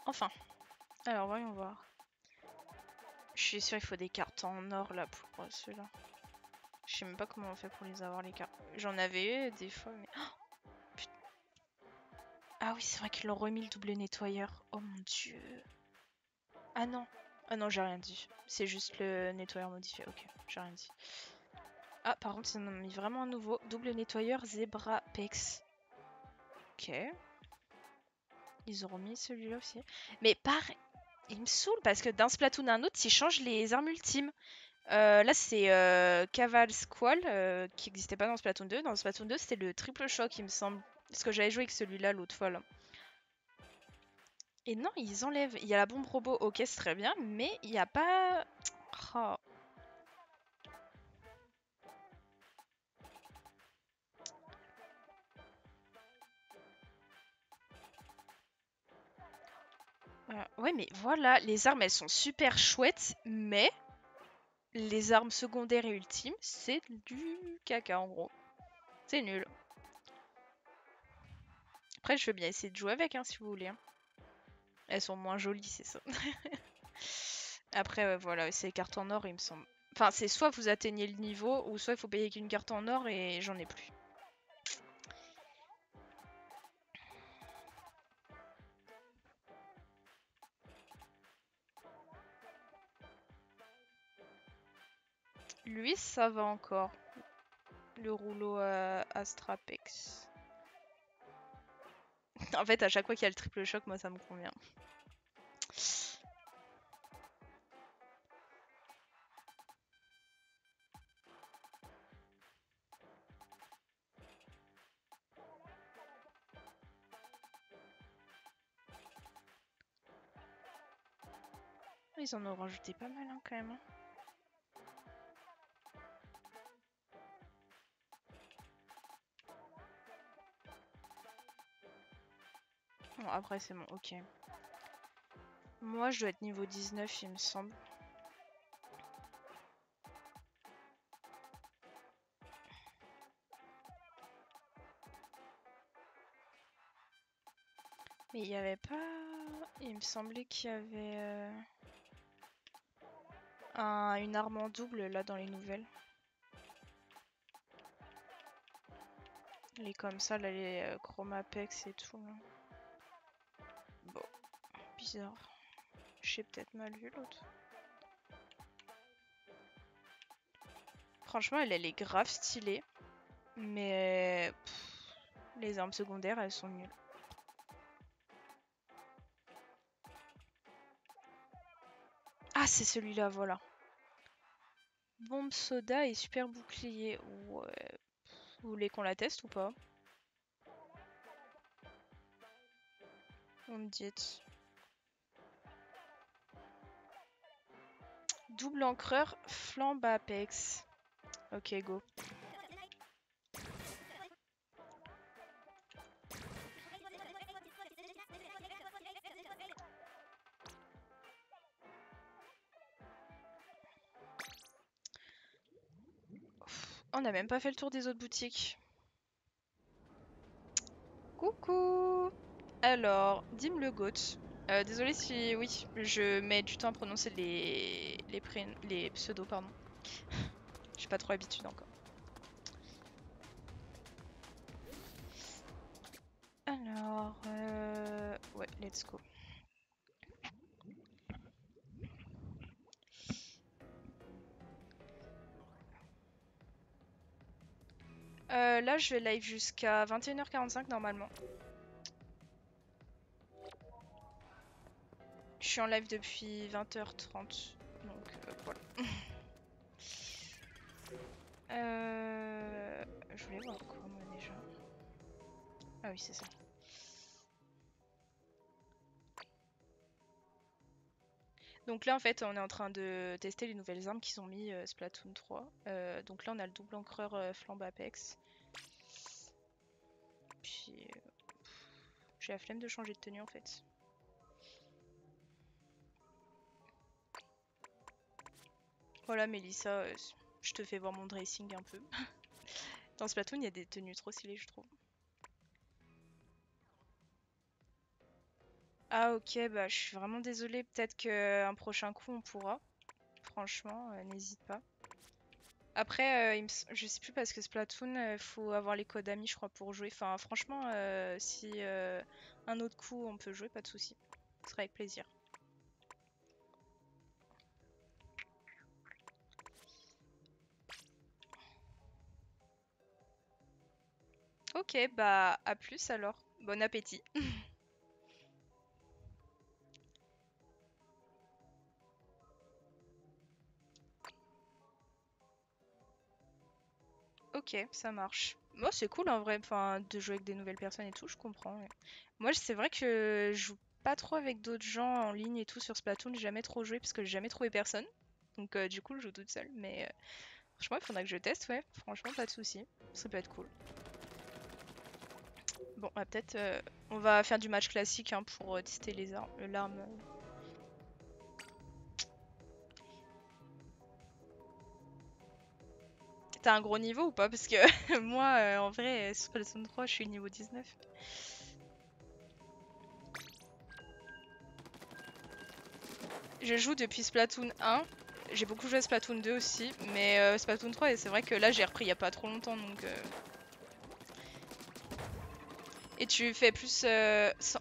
[SPEAKER 1] Enfin, alors voyons voir. Je suis sûre qu'il faut des cartes en or là pour ceux-là. Je sais même pas comment on fait pour les avoir les cartes. J'en avais eu des fois, mais... Oh, putain. Ah oui, c'est vrai qu'ils l'ont remis le double nettoyeur. Oh mon dieu. Ah non. Ah non, j'ai rien dit. C'est juste le nettoyeur modifié. Ok, j'ai rien dit. Ah, par contre, ils en ont mis vraiment un nouveau. Double nettoyeur Zebra Pex. Ok. Ils auront mis celui-là aussi. Mais pareil, il me saoule parce que d'un Splatoon à un autre, ils changent les armes ultimes. Là, c'est Caval Squall qui n'existait pas dans Splatoon 2. Dans Splatoon 2, c'était le triple choc, il me semble. Parce que j'avais joué avec celui-là l'autre fois. Là. Et non, ils enlèvent. Il y a la bombe robot, ok, c'est très bien, mais il n'y a pas. Oh. Ouais, mais voilà, les armes elles sont super chouettes, mais les armes secondaires et ultimes, c'est du caca en gros. C'est nul. Après, je veux bien essayer de jouer avec hein, si vous voulez. Hein. Elles sont moins jolies, c'est ça. Après, voilà, ces cartes en or, il me semble. Enfin, c'est soit vous atteignez le niveau, ou soit il faut payer qu'une carte en or et j'en ai plus. Lui, ça va encore. Le rouleau Astrapex. En fait, à chaque fois qu'il y a le triple choc, moi, ça me convient. Ils en ont rajouté pas mal, hein, quand même. Hein. Bon, après, c'est bon, ok. Moi, je dois être niveau 19, il me semble. Mais il y avait pas... Il me semblait qu'il y avait une arme en double, là, dans les nouvelles. Les comme ça, là, les Chromapex et tout. Là. Bon, bizarre. J'ai peut-être mal vu l'autre. Franchement, elle est grave stylée. Mais les armes secondaires, elles sont nulles. Ah, c'est celui-là, voilà. Bombe soda et super bouclier. Ouais. Vous voulez qu'on la teste ou pas? On me dit. Double encreur, flambe apex. Ok, go. On n'a même pas fait le tour des autres boutiques. Coucou. Alors, Dim le Goat. Désolé si, oui, je mets du temps à prononcer les pseudos, pardon. J'ai pas trop l'habitude encore. Alors, ouais, let's go. Là, je vais live jusqu'à 21h45 normalement. Je suis en live depuis 20h30, donc voilà. Je voulais voir quoi moi déjà. Ah oui, c'est ça. Donc là, en fait, on est en train de tester les nouvelles armes qui sont mis Splatoon 3. Donc là, on a le double encreur flambe Apex. Puis, j'ai la flemme de changer de tenue en fait. Voilà, Mélissa, je te fais voir mon dressing un peu. Dans Splatoon, il y a des tenues trop stylées, je trouve. Ah ok, bah je suis vraiment désolée. Peut-être qu'un prochain coup, on pourra. Franchement, n'hésite pas. Après, je sais plus parce que Splatoon, faut avoir les codes amis, je crois, pour jouer. Enfin, franchement, si un autre coup on peut jouer, pas de souci. Ce sera avec plaisir. Ok, bah à plus alors. Bon appétit. Ok, ça marche. Moi, c'est cool en vrai, enfin, de jouer avec des nouvelles personnes et tout, je comprends. Ouais. Moi, c'est vrai que je joue pas trop avec d'autres gens en ligne et tout sur Splatoon, j'ai jamais trop joué parce que j'ai jamais trouvé personne. Donc, du coup, je joue toute seule. Mais franchement, il faudra que je teste, ouais. Franchement, pas de souci. Ça peut être cool. Bon, bah, peut-être on va faire du match classique hein, pour tester les armes, l'arme. T'as un gros niveau ou pas? Parce que moi, en vrai, sur Splatoon 3, je suis niveau 19. Je joue depuis Splatoon 1. J'ai beaucoup joué à Splatoon 2 aussi, mais Splatoon 3, et c'est vrai que là j'ai repris il y a pas trop longtemps donc. Et tu fais plus. 100...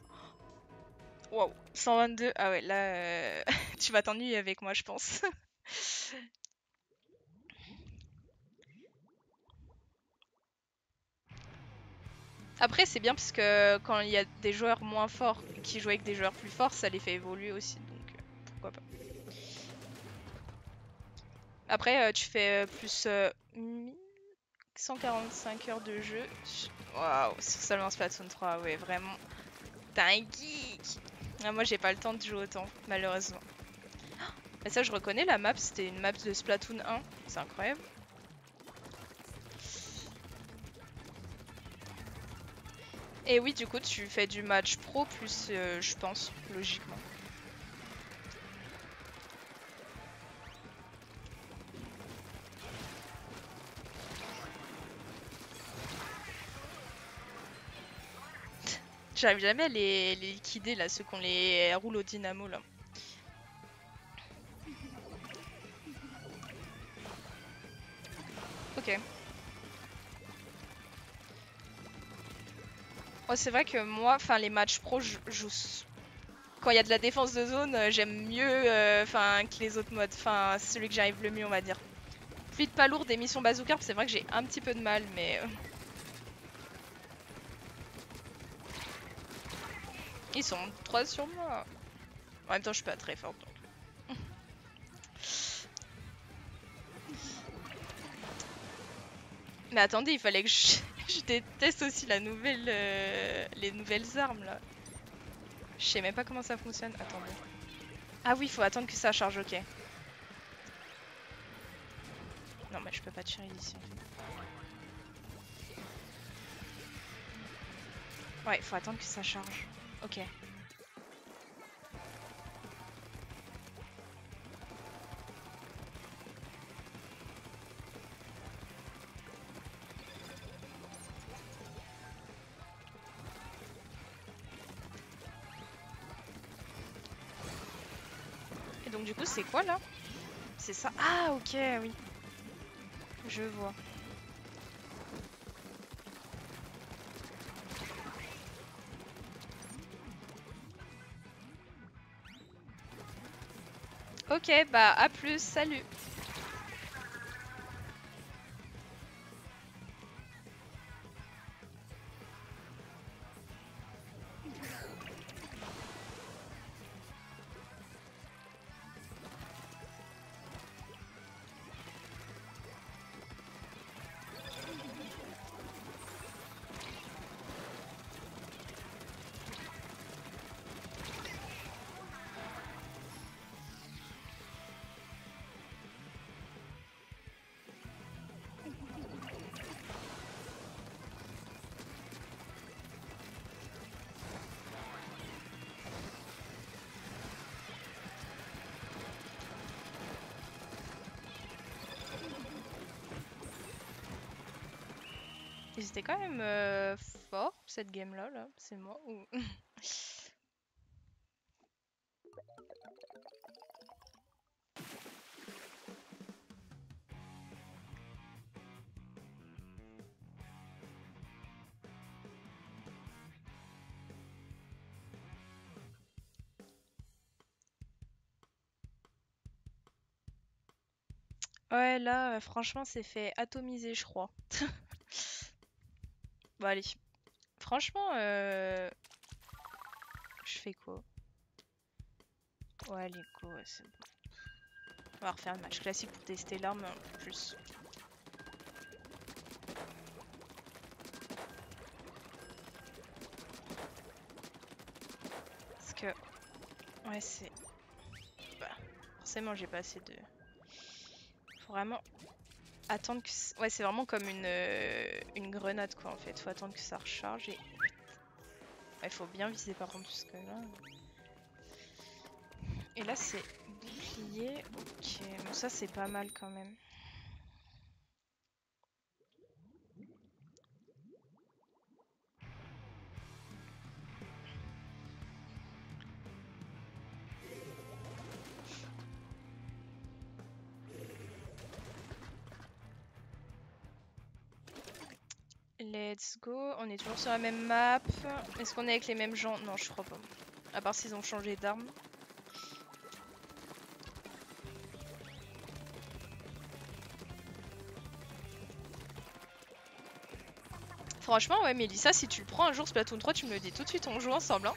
[SPEAKER 1] Wow, 122. Ah ouais, là tu vas t'ennuyer avec moi, je pense. Après, c'est bien parce que quand il y a des joueurs moins forts qui jouent avec des joueurs plus forts, ça les fait évoluer aussi, donc pourquoi pas. Après, tu fais plus 1145 heures de jeu. Waouh, sur seulement Splatoon 3, ouais, vraiment. T'es un geek! Ah, moi, j'ai pas le temps de jouer autant, malheureusement. Mais ça, je reconnais la map, c'était une map de Splatoon 1. C'est incroyable. Et oui, du coup, tu fais du match pro plus, je pense, logiquement. J'arrive jamais à les liquider, là, ceux qu'on les roule au dynamo, là. Ok. Oh, c'est vrai que moi, enfin, les matchs pro, je joue... Quand il y a de la défense de zone, j'aime mieux enfin que les autres modes. Enfin, c'est celui que j'arrive le mieux, on va dire. Fluide pas lourd des missions bazooka, c'est vrai que j'ai un petit peu de mal, mais... Ils sont 3 sur moi. En même temps, je suis pas très forte, donc. Mais attendez, il fallait que je, je déteste aussi la nouvelle, les nouvelles armes, là. Je sais même pas comment ça fonctionne. Attendez. Ah oui, il faut attendre que ça charge, ok. Non, mais je peux pas tirer d'ici. Ouais, il faut attendre que ça charge. Ok. Et donc, du coup, c'est quoi, là? C'est ça. Ah, ok, oui. Je vois. Ok, bah, à plus, salut. Ils étaient quand même forts, cette game-là, là. C'est moi ou... Ouais, là, franchement, c'est fait atomiser, je crois. Bon allez. Franchement, je fais quoi? Ouais, allez, go, ouais, c'est bon. On va refaire le match classique pour tester l'arme un peu plus. Parce que... Ouais, c'est... Bah, forcément, j'ai pas assez de... Faut vraiment attendre que... Ouais, c'est vraiment comme une grenade, quoi, en fait. Faut attendre que ça recharge et... Il faut bien viser, par contre, parce que là... Et là, c'est bouclier. Ok, bon, ça, c'est pas mal, quand même. Let's go. On est toujours sur la même map. Est-ce qu'on est avec les mêmes gens? Non, je crois pas. À part s'ils ont changé d'arme. Franchement, ouais, Mélissa, si tu le prends un jour Splatoon 3, tu me le dis tout de suite, on joue ensemble. Hein.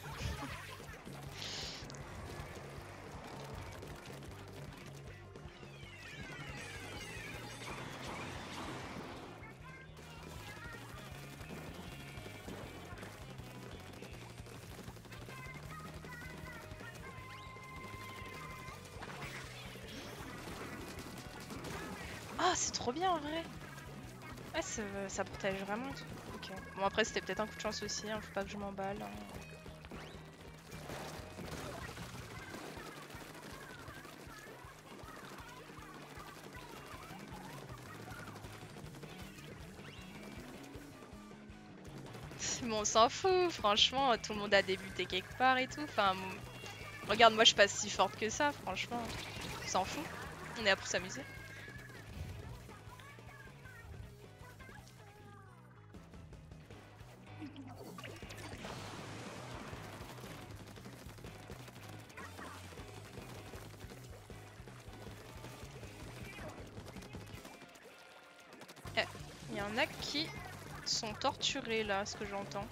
[SPEAKER 1] Ah, c'est trop bien en vrai. Ouais, ça protège vraiment. Ok. Bon, après, c'était peut-être un coup de chance aussi, hein, faut pas que je m'emballe. Hein. Bon, on s'en fout, franchement, tout le monde a débuté quelque part et tout. Enfin, regarde, moi je suis pas si forte que ça, franchement. On s'en fout. On est là pour s'amuser. Il y en a qui sont torturés là, ce que j'entends.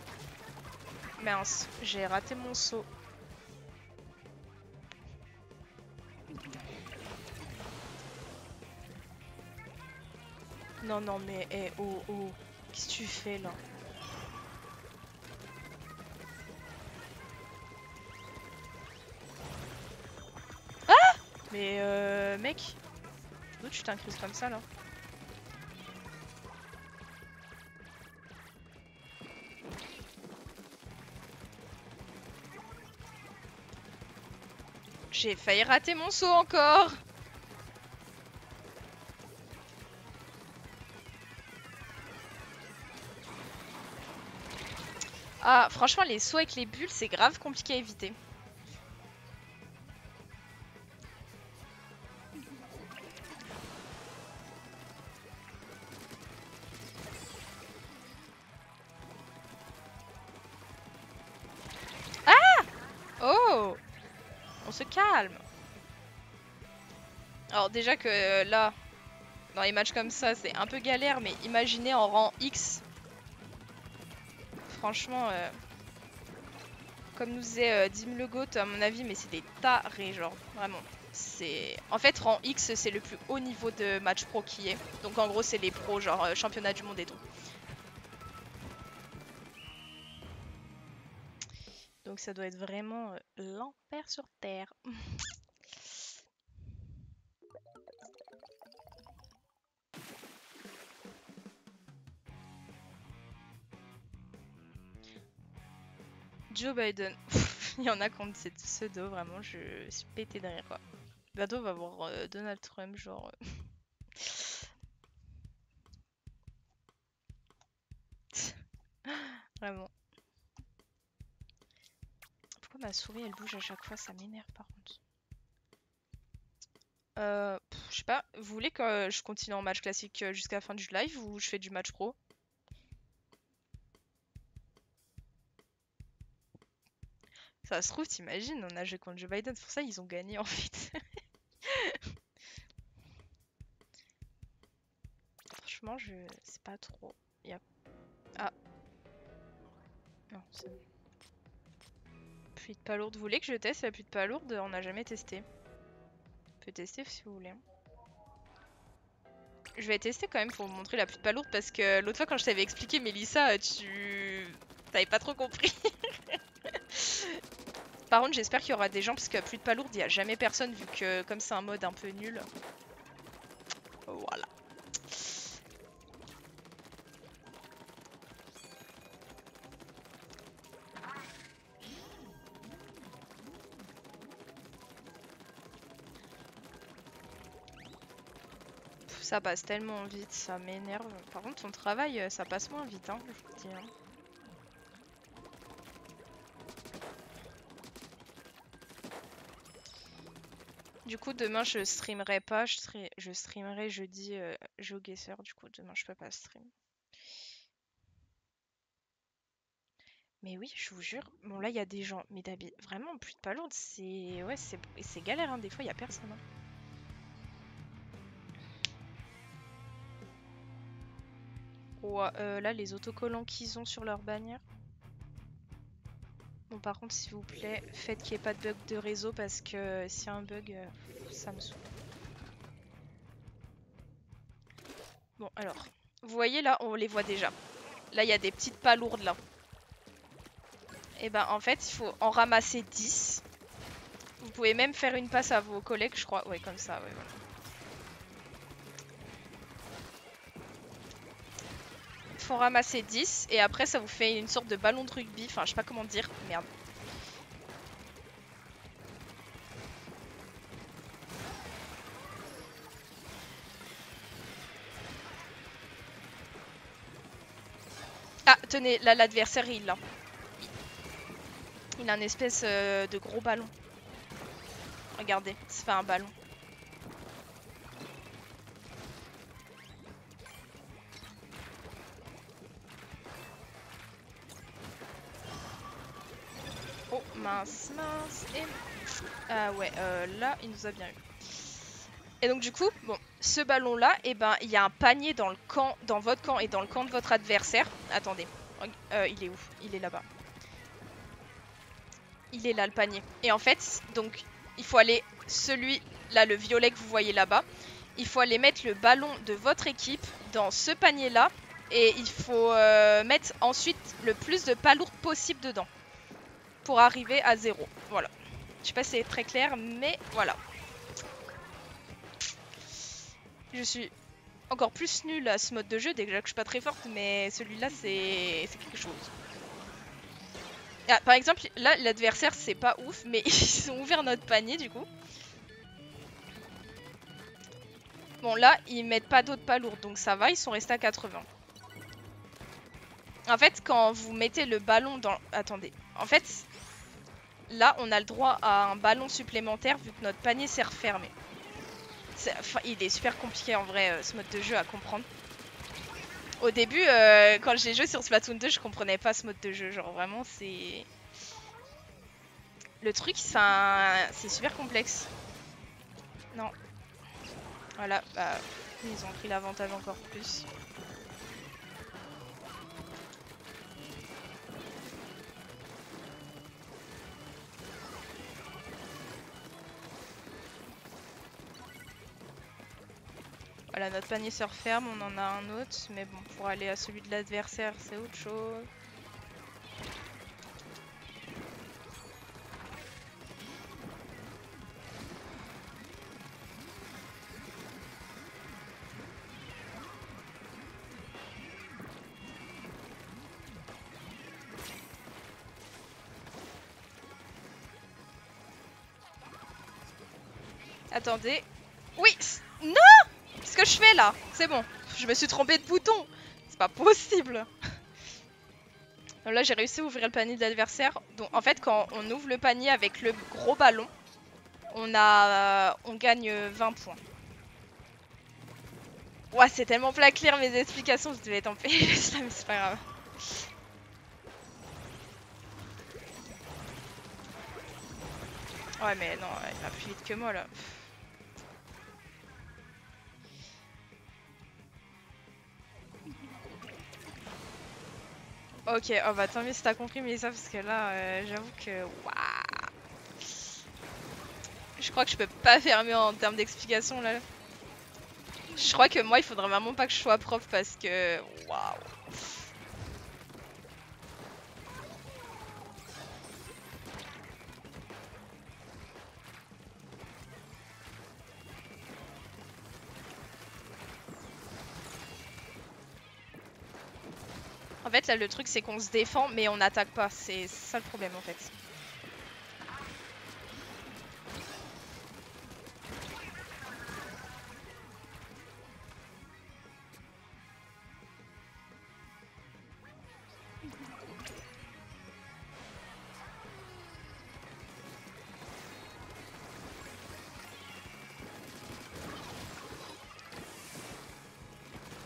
[SPEAKER 1] Mince, j'ai raté mon saut. Non, non, mais oh, oh, qu'est-ce que tu fais là? Mais mec, d'où tu t'incrustes comme ça là? J'ai failli rater mon saut encore. Ah, franchement, les sauts avec les bulles, c'est grave compliqué à éviter. Oh, on se calme. Alors déjà que là, dans les matchs comme ça, c'est un peu galère, mais imaginez en rang X. Franchement, comme nous disait Dim le Goat, à mon avis, mais c'est des tarés, genre, vraiment. C'est en fait rang X, c'est le plus haut niveau de match pro qui est. Donc en gros, c'est les pros, genre championnat du monde et tout. Donc ça doit être vraiment l'enfer sur terre. Joe Biden. Il y en a qui ont cette pseudo, vraiment, je suis pété de rire quoi. Bientôt on va voir Donald Trump, genre. Vraiment. Pourquoi ma souris elle bouge à chaque fois? Ça m'énerve par contre. Je sais pas, vous voulez que je continue en match classique jusqu'à la fin du live ou je fais du match pro? Ça se trouve, t'imagines, on a joué contre Joe Biden, c'est pour ça ils ont gagné en fait. Franchement, je sais pas trop. Ah, Non, c'est bon. Pluie de palourde. Vous voulez que je teste la pluie de palourde? On n'a jamais testé. On peut tester si vous voulez. Je vais tester quand même pour vous montrer la pluie de palourde parce que l'autre fois quand je t'avais expliqué, Mélissa, tu t'avais pas trop compris. Par contre, j'espère qu'il y aura des gens parce que la pluie de palourde, il n'y a jamais personne vu que comme c'est un mode un peu nul. Voilà. Ça passe tellement vite, ça m'énerve. Par contre, ton travail, ça passe moins vite, hein, je vous dis. Hein. Du coup, demain, je streamerai pas. Je streamerai jeudi GeoGuessr. Du coup, demain, je peux pas stream. Mais oui, je vous jure. Bon, là, il y a des gens. Mais vraiment, plus de palourde, c'est. Ouais, c'est galère, hein. Des fois, il y a personne. Hein. Ouais, là, les autocollants qu'ils ont sur leur bannière. Bon, par contre, s'il vous plaît, faites qu'il n'y ait pas de bug de réseau parce que s'il y a un bug, ça me saoule. Bon, alors. Vous voyez là, on les voit déjà. Là, il y a des petites palourdes là. Et ben, en fait, il faut en ramasser 10. Vous pouvez même faire une passe à vos collègues, je crois. Ouais, comme ça, ouais, voilà. Faut ramasser 10 et après ça vous fait une sorte de ballon de rugby. Enfin, je sais pas comment dire. Merde. Ah, tenez, là l'adversaire il l'a. Il a une espèce de gros ballon. Regardez, ça fait un ballon. Oh, mince, mince. Et... Ah ouais, là, il nous a bien eu. Et donc du coup, bon, ce ballon-là, et ben, il y a un panier dans le camp, dans votre camp et dans le camp de votre adversaire. Attendez, il est où? Il est là-bas. Il est là, le panier. Et en fait, donc, il faut aller, celui-là, le violet que vous voyez là-bas, il faut aller mettre le ballon de votre équipe dans ce panier-là. Et il faut mettre ensuite le plus de palourdes possible dedans. Pour arriver à 0. Voilà. Je sais pas si c'est très clair, mais voilà. Je suis encore plus nulle à ce mode de jeu, déjà que je suis pas très forte, mais celui-là, c'est quelque chose. Ah, par exemple, là, l'adversaire, c'est pas ouf, mais ils ont ouvert notre panier, du coup. Bon, là, ils mettent pas d'autres palourdes, donc ça va, ils sont restés à 80. En fait, quand vous mettez le ballon dans... Attendez. En fait, là, on a le droit à un ballon supplémentaire vu que notre panier s'est refermé. Enfin, il est super compliqué en vrai, ce mode de jeu à comprendre. Au début, quand j'ai joué sur Splatoon 2, je comprenais pas ce mode de jeu. Genre vraiment, c'est... Le truc, c'est super complexe. Non. Voilà, bah, ils ont pris l'avantage encore plus. Voilà, notre panier se referme, on en a un autre. Mais bon, pour aller à celui de l'adversaire, c'est autre chose. Attendez. Oui! Non! Qu'est-ce que je fais là? C'est bon, je me suis trompée de bouton. C'est pas possible. Donc là, j'ai réussi à ouvrir le panier de l'adversaire. Donc en fait, quand on ouvre le panier avec le gros ballon, on gagne 20 points. Ouais, c'est tellement pas clair mes explications, je devais être en PLS là, mais c'est pas grave. Ouais, mais non, il va plus vite que moi là. Ok, oh bah tant mieux si t'as compris mais ça parce que là j'avoue que waouh. Je crois que je peux pas faire mieux en termes d'explication là. Je crois que moi il faudrait vraiment pas que je sois prof parce que waouh. En fait là le truc c'est qu'on se défend mais on n'attaque pas, c'est ça le problème en fait.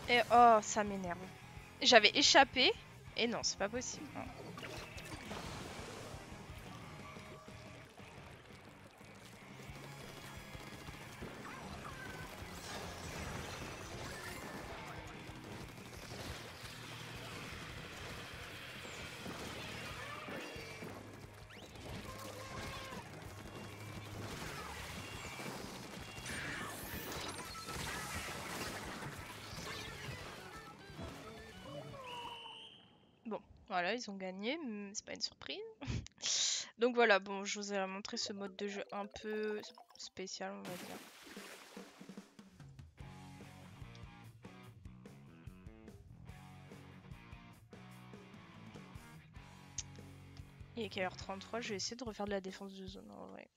[SPEAKER 1] Et oh ça m'énerve. J'avais échappé et non c'est pas possible. Non. Bon, voilà, ils ont gagné, c'est pas une surprise. Donc voilà, bon, je vous ai montré ce mode de jeu un peu spécial, on va dire. Il est quelle heure 33, je vais essayer de refaire de la défense de zone en vrai.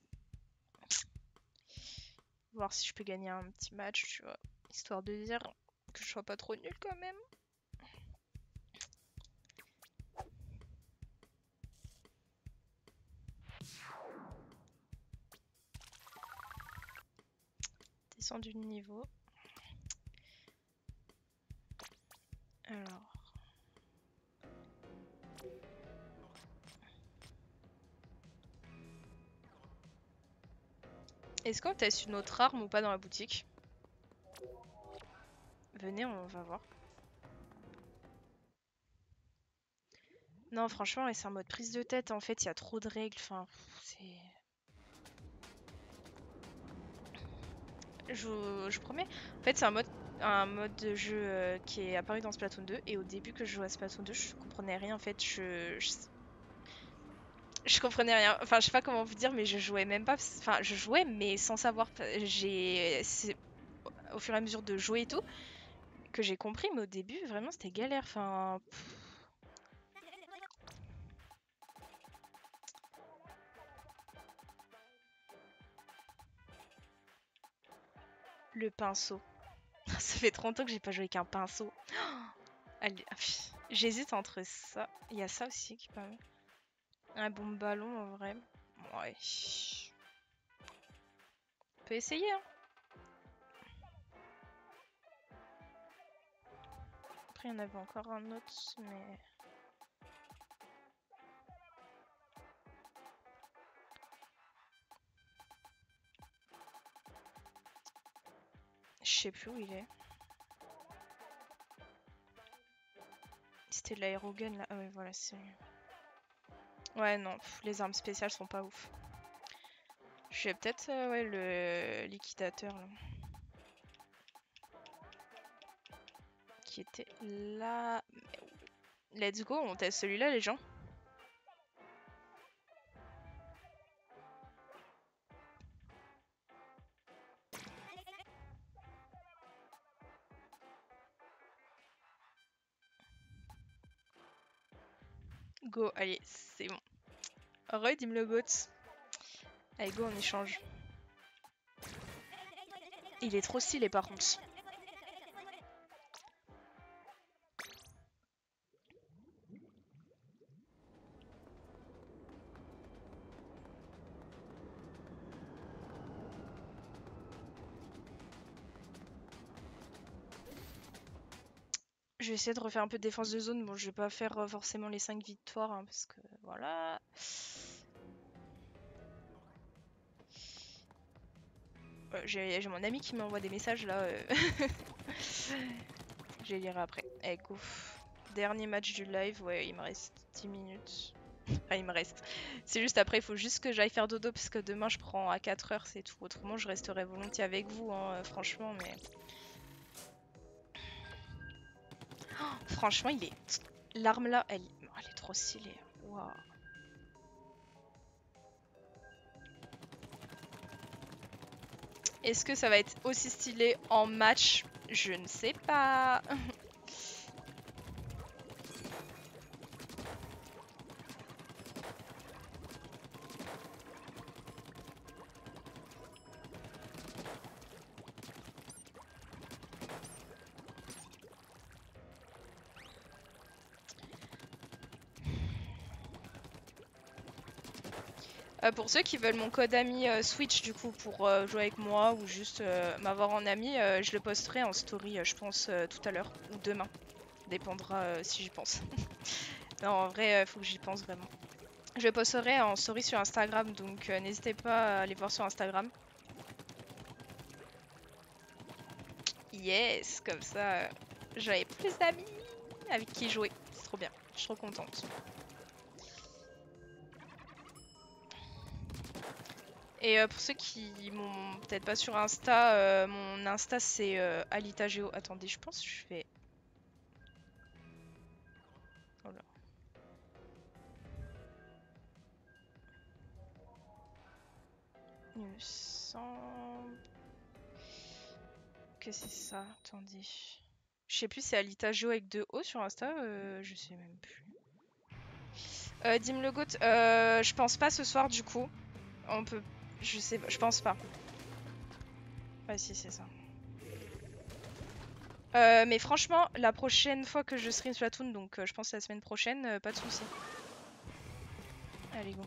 [SPEAKER 1] Voir si je peux gagner un petit match, tu vois. Histoire de dire que je sois pas trop nul quand même. Descendu de niveau. Alors. Est-ce qu'on teste une autre arme ou pas dans la boutique? Venez, on va voir. Non, franchement, c'est un mode prise de tête. En fait, il y a trop de règles. Enfin, c'est. Je promets. En fait, c'est un mode de jeu qui est apparu dans Splatoon 2. Et au début que je jouais à Splatoon 2, je comprenais rien. En fait, je comprenais rien. Enfin, je sais pas comment vous dire, mais je jouais même pas. Enfin, je jouais, mais sans savoir. C'est au fur et à mesure de jouer et tout que j'ai compris. Mais au début, vraiment, c'était galère. Enfin. Le pinceau. Ça fait 30 ans que j'ai pas joué avec un pinceau. Allez, j'hésite entre ça. Il y a ça aussi qui est pas mal. Un bon ballon en vrai. Ouais. On peut essayer, hein. Après, il y en avait encore un autre, mais. Je sais plus où il est. C'était de l'aérogun là. Ah ouais, voilà, c'est. Ouais, non, les armes spéciales sont pas ouf. Je vais peut-être ouais, le liquidateur là. Qui était là. Let's go, on teste celui-là, les gens. Go, allez, c'est bon. Redim le bot. Allez, go, on échange. Il est trop stylé par contre. Je vais essayer de refaire un peu de défense de zone. Bon, je vais pas faire forcément les 5 victoires hein, parce que voilà. J'ai mon ami qui m'envoie des messages là. Je les lirai après. Eh, go. Dernier match du live, ouais, il me reste 10 minutes. Enfin, il me reste. C'est juste après, il faut juste que j'aille faire dodo parce que demain je prends à 4 heures, c'est tout. Autrement, je resterai volontiers avec vous, hein, franchement, mais. Oh, franchement, il est. L'arme là, elle est trop stylée. Waouh. Est-ce que ça va être aussi stylé en match? Je ne sais pas. Pour ceux qui veulent mon code ami Switch du coup pour jouer avec moi ou juste m'avoir en ami, je le posterai en story je pense tout à l'heure ou demain. Dépendra si j'y pense. Non, en vrai, faut que j'y pense vraiment. Je le posterai en story sur Instagram, donc n'hésitez pas à aller voir sur Instagram. Yes, comme ça j'avais plus d'amis avec qui jouer. C'est trop bien, je suis trop contente. Et pour ceux qui m'ont peut-être pas sur Insta, mon Insta c'est AlitaGeo. Attendez, je pense que je fais. Oh là. Il me semble que c'est ça. Attendez. Je sais plus, c'est AlitaGeo avec 2 O sur Insta, je sais même plus. Dim le Goat, je pense pas ce soir du coup. On peut. Je sais pas, je pense pas. Ouais, si, c'est ça. Mais franchement, la prochaine fois que je stream Splatoon, donc je pense la semaine prochaine, pas de soucis. Allez, go.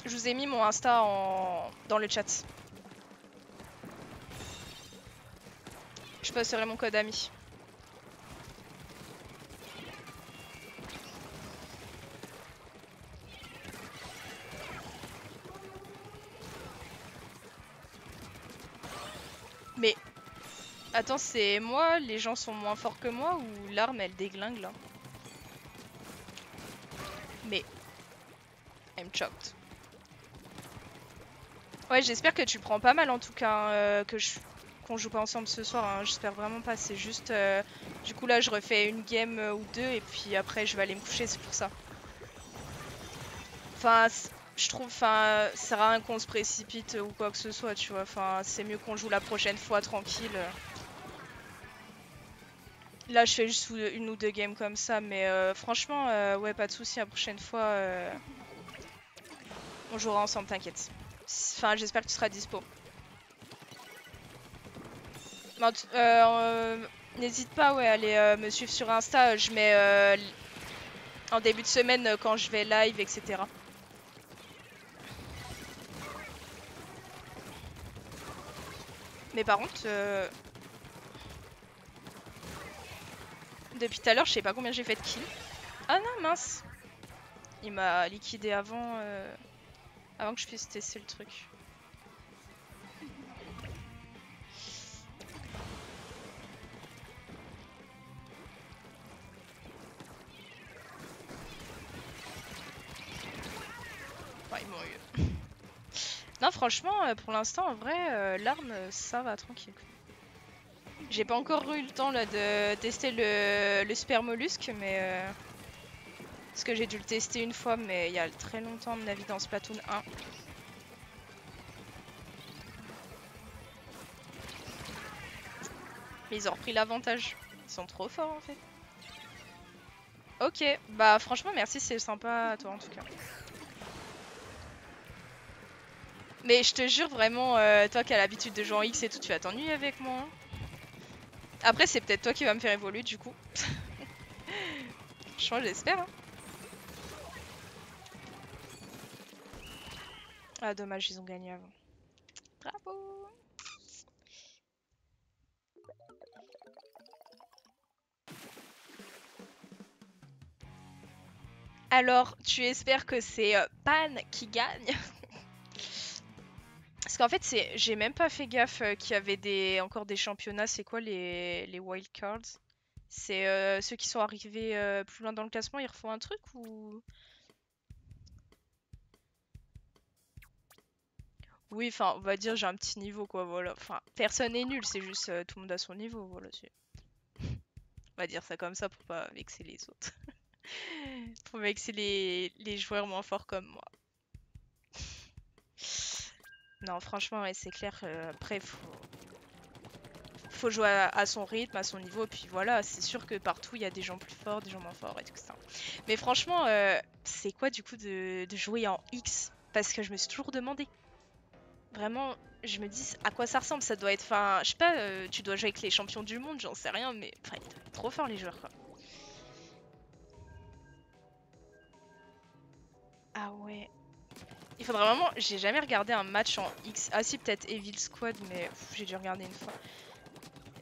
[SPEAKER 1] Je vous ai mis mon Insta dans le chat. Je posterai mon code ami. Mais attends, c'est moi, les gens sont moins forts que moi ou l'arme elle déglingue là? Mais I'm choqued. Ouais, j'espère que tu prends pas mal en tout cas, qu'on joue pas ensemble ce soir. Hein. J'espère vraiment pas. C'est juste, du coup là, je refais une game ou deux et puis après je vais aller me coucher. C'est pour ça. Enfin, je trouve, enfin, ça sert à rien qu'on se précipite ou quoi que ce soit, tu vois. Enfin, c'est mieux qu'on joue la prochaine fois tranquille. Là, je fais juste une ou deux games comme ça, mais franchement, ouais, pas de souci. La prochaine fois, on jouera ensemble, t'inquiète. Enfin, j'espère que tu seras dispo. N'hésite pas, ouais, à aller me suivre sur Insta. Je mets en début de semaine quand je vais live, etc. Mais par contre, depuis tout à l'heure, je sais pas combien j'ai fait de kills. Ah non, mince. Il m'a liquidé avant que je puisse tester le truc. Ouais, ils m'ont eu. Non, franchement, pour l'instant, en vrai, l'arme, ça va, tranquille. J'ai pas encore eu le temps là de tester le super mollusque, mais parce que j'ai dû le tester une fois, mais il y a très longtemps, à mon avis, dans Splatoon 1. Mais ils ont repris l'avantage. Ils sont trop forts en fait. Ok, bah franchement merci, c'est sympa à toi en tout cas. Mais je te jure vraiment, toi qui as l'habitude de jouer en X et tout, tu vas t'ennuyer avec moi. Hein. Après c'est peut-être toi qui vas me faire évoluer du coup. Franchement j'espère. Hein. Ah dommage, ils ont gagné avant. Bravo. Alors tu espères que c'est Pan qui gagne? Parce qu'en fait, j'ai même pas fait gaffe qu'il y avait encore des championnats. C'est quoi les wildcards? C'est ceux qui sont arrivés plus loin dans le classement, ils refont un truc ou... Oui, enfin, on va dire j'ai un petit niveau, quoi, voilà. Enfin, personne n'est nul, c'est juste tout le monde a son niveau, voilà. On va dire ça comme ça pour pas vexer les autres. Pour vexer les joueurs moins forts comme moi. Non, franchement, ouais, c'est clair. Après, faut jouer à son rythme, à son niveau, puis voilà, c'est sûr que partout il y a des gens plus forts, des gens moins forts et tout ça. Mais franchement, c'est quoi du coup de jouer en X? Parce que je me suis toujours demandé. Vraiment, je me dis à quoi ça ressemble, ça doit être. Enfin, je sais pas, tu dois jouer avec les champions du monde, j'en sais rien, mais enfin, ils doivent être trop forts les joueurs quoi. Ah ouais. Il faudrait vraiment. J'ai jamais regardé un match en X. Ah si, peut-être Evil Squad, mais j'ai dû regarder une fois.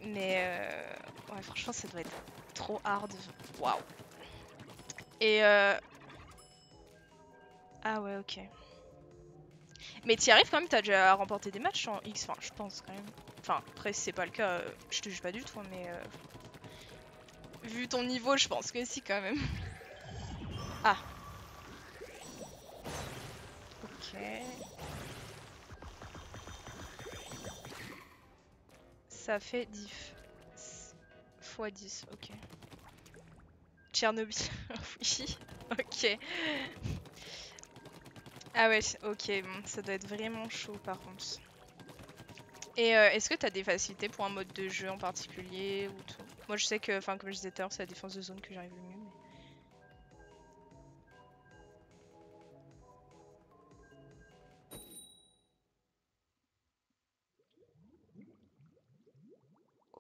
[SPEAKER 1] Mais ouais, franchement, ça doit être trop hard. Waouh. Et ah ouais, ok. Mais t'y arrives quand même, t'as déjà remporté des matchs en X, enfin je pense quand même. Enfin après si c'est pas le cas, je te juge pas du tout, hein, mais vu ton niveau je pense que si quand même. Ah, ok. Ça fait diff. Fois 10, ok. Tchernobyl, oui, ok. Ah ouais, ok, bon, ça doit être vraiment chaud par contre. Et est-ce que t'as des facilités pour un mode de jeu en particulier ou tout? Moi je sais que, enfin comme je disais tout à l'heure, c'est la défense de zone que j'arrive le mieux.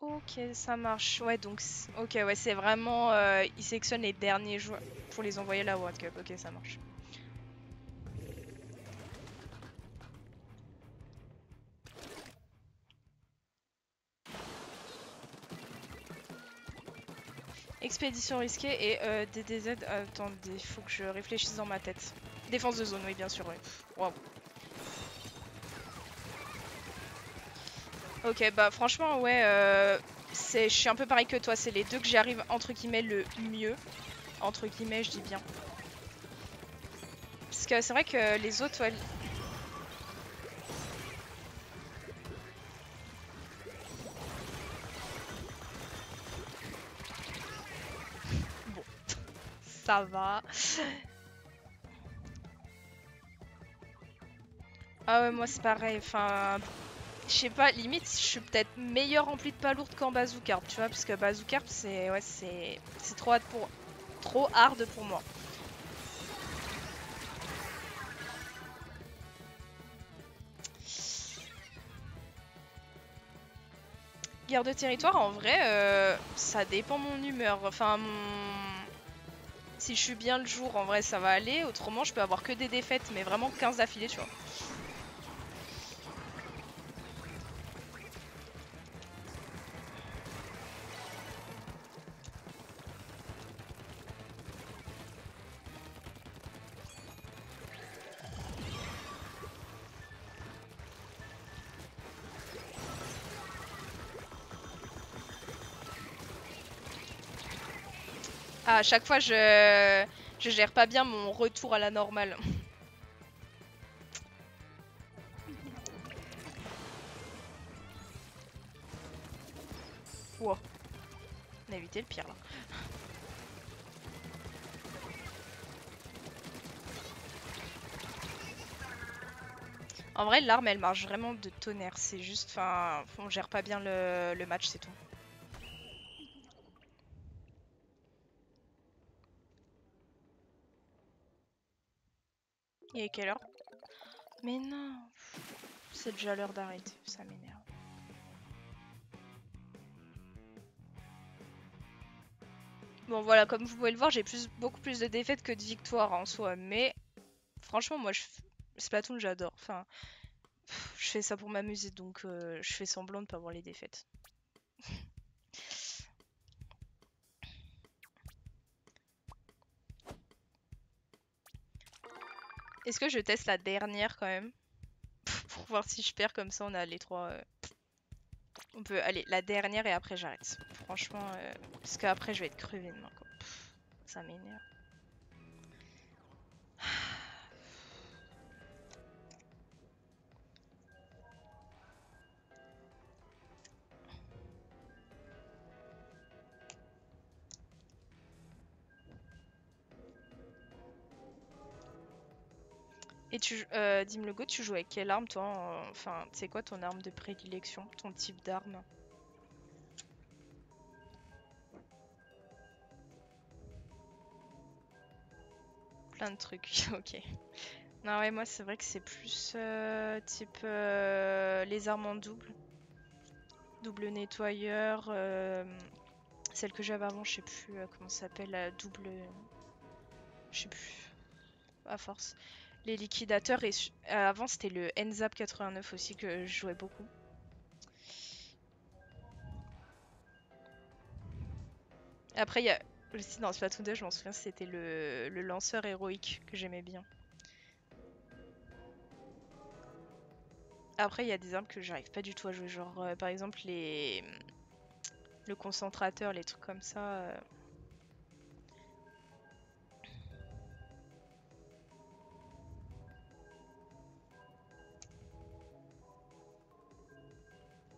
[SPEAKER 1] Ok, ça marche. Ouais, donc, ok, ouais, c'est vraiment. Ils sélectionnent les derniers joueurs pour les envoyer à la World Cup. Ok, ça marche. Expédition risquée et DDZ. Attendez, faut que je réfléchisse dans ma tête. Défense de zone, oui, bien sûr, oui. Waouh. Ok, bah franchement, ouais, je suis un peu pareil que toi. C'est les deux que j'arrive entre guillemets le mieux. Entre guillemets, je dis bien. Parce que c'est vrai que les autres, ouais, bon, ça va. Ah ouais, moi c'est pareil. Enfin, je sais pas, limite, je suis peut-être meilleure remplie de palourdes qu'en bazooka, tu vois, parce que bazooka, c'est ouais, c'est trop hard pour moi. Guerre de territoire, en vrai, ça dépend mon humeur. Enfin, si je suis bien le jour, en vrai, ça va aller. Autrement, je peux avoir que des défaites, mais vraiment 15 d'affilée, tu vois. Ah, à chaque fois, je gère pas bien mon retour à la normale. Wow, on a évité le pire là. En vrai, l'arme, elle marche vraiment de tonnerre. C'est juste, enfin, on gère pas bien le match, c'est tout. Il est quelle heure? Mais non, c'est déjà l'heure d'arrêter, ça m'énerve. Bon voilà, comme vous pouvez le voir, j'ai beaucoup plus de défaites que de victoires en soi. Mais franchement, moi, Splatoon, j'adore. Enfin, je fais ça pour m'amuser, donc je fais semblant de pas voir les défaites. Est-ce que je teste la dernière quand même? Pour voir si je perds, comme ça on a les 3. On peut aller la dernière et après j'arrête. Franchement, parce qu'après je vais être crevée demain quoi. Ça m'énerve. Et dis-moi le go, tu joues avec quelle arme toi Enfin, c'est quoi ton arme de prédilection, ton type d'arme? Plein de trucs, ok. Non ouais, moi c'est vrai que c'est plus type les armes en double. Double nettoyeur. Celle que j'avais avant, je sais plus comment ça s'appelle, la double... Je sais plus, à force. Les liquidateurs, et avant c'était le NZAP 89 aussi que je jouais beaucoup. Après, il y a aussi dans Splatoon 2, je m'en souviens, c'était le lanceur héroïque que j'aimais bien. Après, il y a des armes que j'arrive pas du tout à jouer, genre par exemple le concentrateur, les trucs comme ça.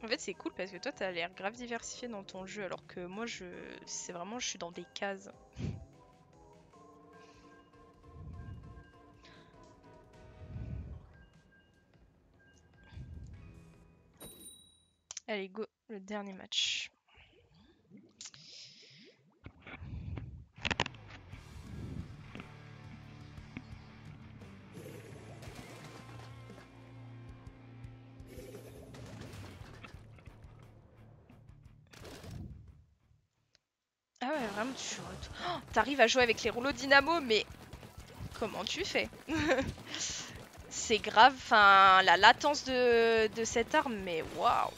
[SPEAKER 1] En fait, c'est cool parce que toi, t'as l'air grave diversifié dans ton jeu, alors que moi, c'est vraiment, je suis dans des cases. Allez, go, le dernier match. Ah ouais, vraiment, t'arrives à jouer avec les rouleaux dynamo, mais comment tu fais? C'est grave, enfin, la latence de cette arme, mais waouh!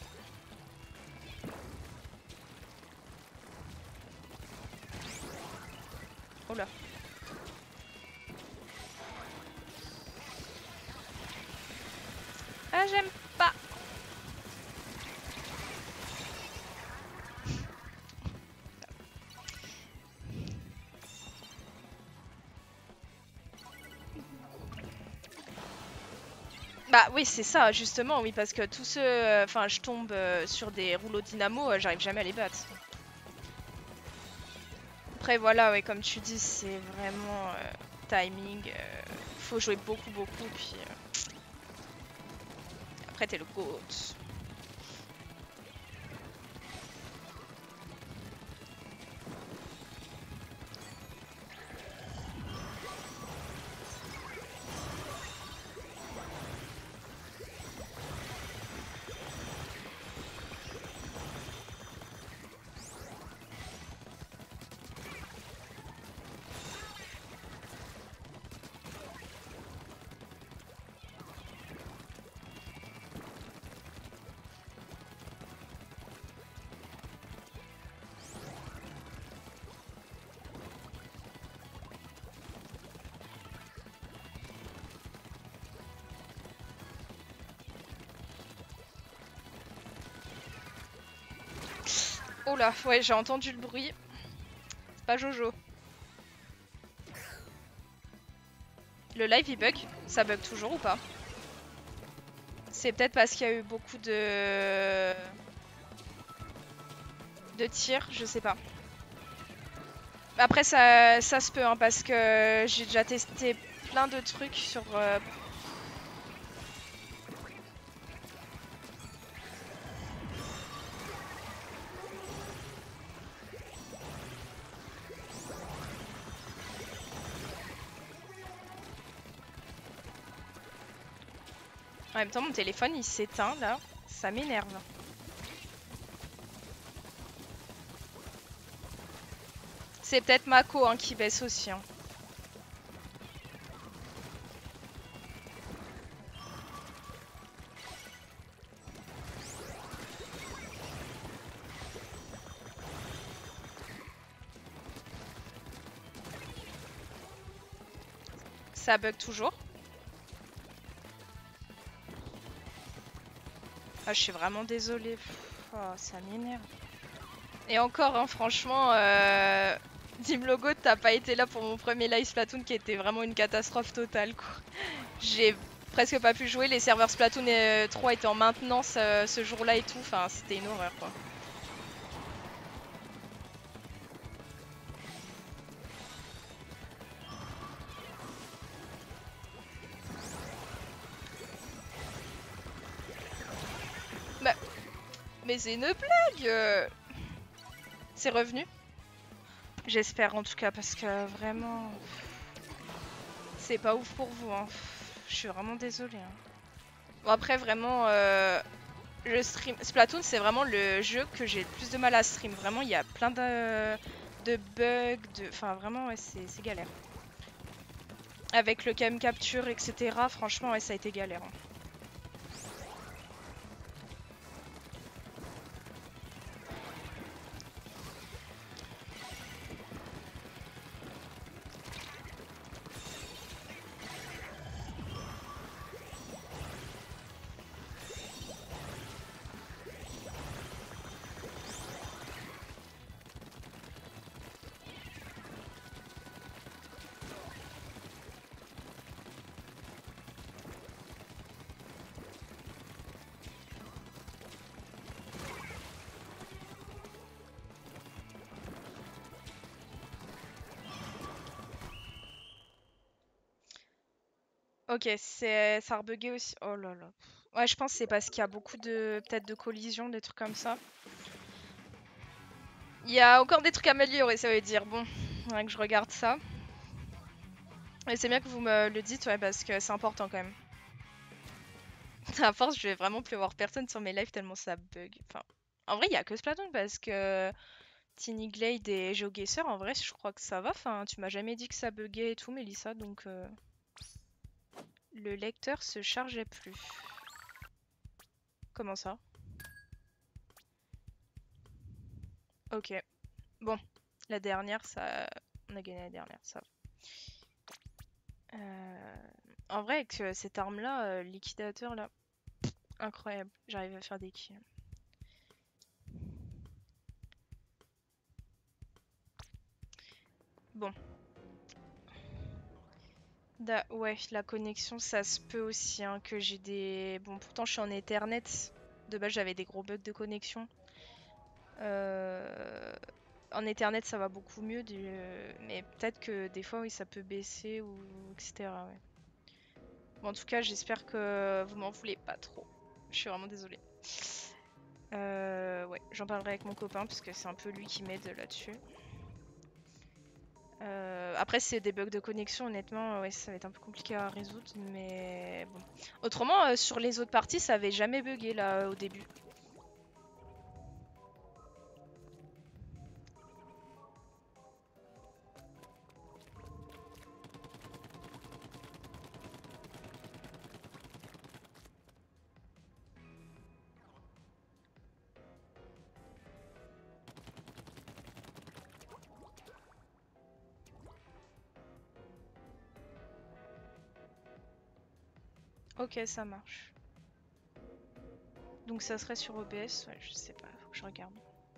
[SPEAKER 1] Oh là. Ah, j'aime pas! Bah oui, c'est ça, justement, oui, parce que tous ceux... Enfin, je tombe sur des rouleaux dynamo, j'arrive jamais à les battre. Après, voilà, ouais, comme tu dis, c'est vraiment timing. Faut jouer beaucoup, beaucoup, puis après, t'es le GOAT. Oh là, ouais, j'ai entendu le bruit. C'est pas Jojo. Le live, il bug? Ça bug toujours ou pas? C'est peut-être parce qu'il y a eu beaucoup de tirs, je sais pas. Après, ça se peut, hein, parce que j'ai déjà testé plein de trucs sur... En même temps, mon téléphone, il s'éteint, là. Ça m'énerve. C'est peut-être Mako hein, qui baisse aussi. Hein. Ça bug toujours. Ah, je suis vraiment désolée. Oh, ça m'énerve. Et encore, hein, franchement, Team Logo, t'as pas été là pour mon premier live Splatoon qui était vraiment une catastrophe totale, quoi. J'ai presque pas pu jouer, les serveurs Splatoon 3 étaient en maintenance ce jour-là et tout, enfin c'était une horreur, quoi. Bah, mais c'est une blague C'est revenu? J'espère en tout cas, parce que vraiment, c'est pas ouf pour vous, hein. Je suis vraiment désolée, hein. Bon après vraiment, le stream Splatoon c'est vraiment le jeu que j'ai le plus de mal à stream. Vraiment il y a plein de bugs, enfin vraiment ouais, c'est galère. Avec le cam capture etc. Franchement ouais ça a été galère, hein. Ok, ça a rebugué aussi. Oh là là. Ouais, je pense que c'est parce qu'il y a beaucoup de peut-être de collisions, des trucs comme ça. Il y a encore des trucs à améliorer, ça veut dire. Bon, faudrait que je regarde ça. Et c'est bien que vous me le dites, ouais, parce que c'est important quand même. À force, je vais vraiment plus voir personne sur mes lives tellement ça bug. Enfin, en vrai, il y a que Splatoon parce que Tiny Glade et GeoGuessr, en vrai, je crois que ça va. Enfin, tu m'as jamais dit que ça buguait et tout, Mélissa, donc le lecteur se chargeait plus. Comment ça? Ok. Bon, la dernière, ça, on a gagné la dernière, ça va. En vrai, avec cette arme-là, liquidateur là, incroyable. J'arrive à faire des kills. Bon, ouais, la connexion, ça se peut aussi, hein, que j'ai des. Bon, pourtant, je suis en Ethernet. De base, j'avais des gros bugs de connexion. Euh, En Ethernet, ça va beaucoup mieux, mais peut-être que des fois, oui, ça peut baisser ou etc. Ouais. Bon, en tout cas, j'espère que vous m'en voulez pas trop. Je suis vraiment désolée. Ouais, j'en parlerai avec mon copain parce que c'est un peu lui qui m'aide là-dessus. Après, c'est des bugs de connexion, honnêtement, ouais, ça va être un peu compliqué à résoudre, mais bon. Autrement, sur les autres parties, ça avait jamais bugué là au début. Ok, ça marche. Donc ça serait sur OBS, ouais, je sais pas, faut que je regarde.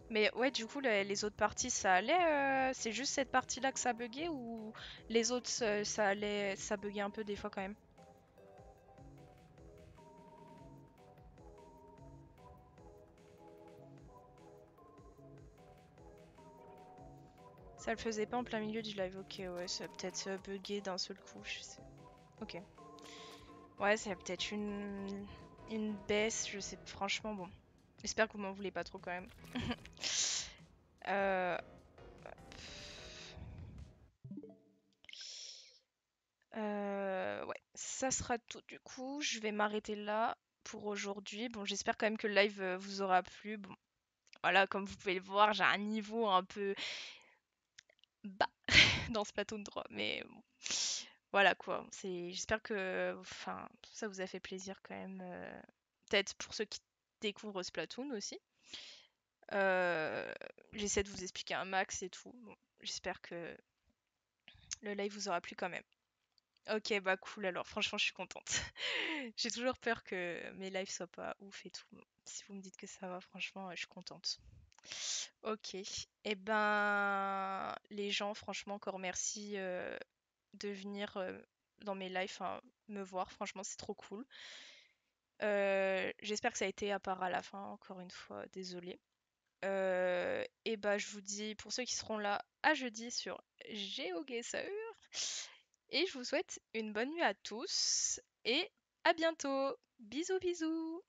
[SPEAKER 1] Mais ouais, du coup, les autres parties, ça allait. C'est juste cette partie-là que ça buguait ou les autres, ça allait, ça buguait un peu des fois quand même. Ça le faisait pas en plein milieu du live. Ok, ouais, ça a peut-être bugué d'un seul coup, je sais. Ok. Ouais, c'est peut-être une baisse, je sais. Franchement, bon. J'espère que vous m'en voulez pas trop quand même. Euh, ouais, ça sera tout du coup. Je vais m'arrêter là pour aujourd'hui. Bon, j'espère quand même que le live vous aura plu. Bon, voilà, comme vous pouvez le voir, j'ai un niveau un peu bas dans ce plateau de droit, mais bon. Voilà quoi. J'espère que, enfin, ça vous a fait plaisir quand même. Peut-être pour ceux qui découvrent Splatoon aussi. Euh, J'essaie de vous expliquer un max et tout. Bon, j'espère que le live vous aura plu quand même. Ok, bah cool alors, franchement, je suis contente. J'ai toujours peur que mes lives soient pas ouf et tout. Si vous me dites que ça va, franchement, je suis contente. Ok. Eh ben, les gens, franchement, encore merci de venir dans mes lives, enfin, me voir. Franchement, c'est trop cool. J'espère que ça a été à part à la fin, encore une fois, désolée. Et bah, je vous dis, pour ceux qui seront là, à jeudi sur GeoGuessr. Et je vous souhaite une bonne nuit à tous et à bientôt. Bisous bisous.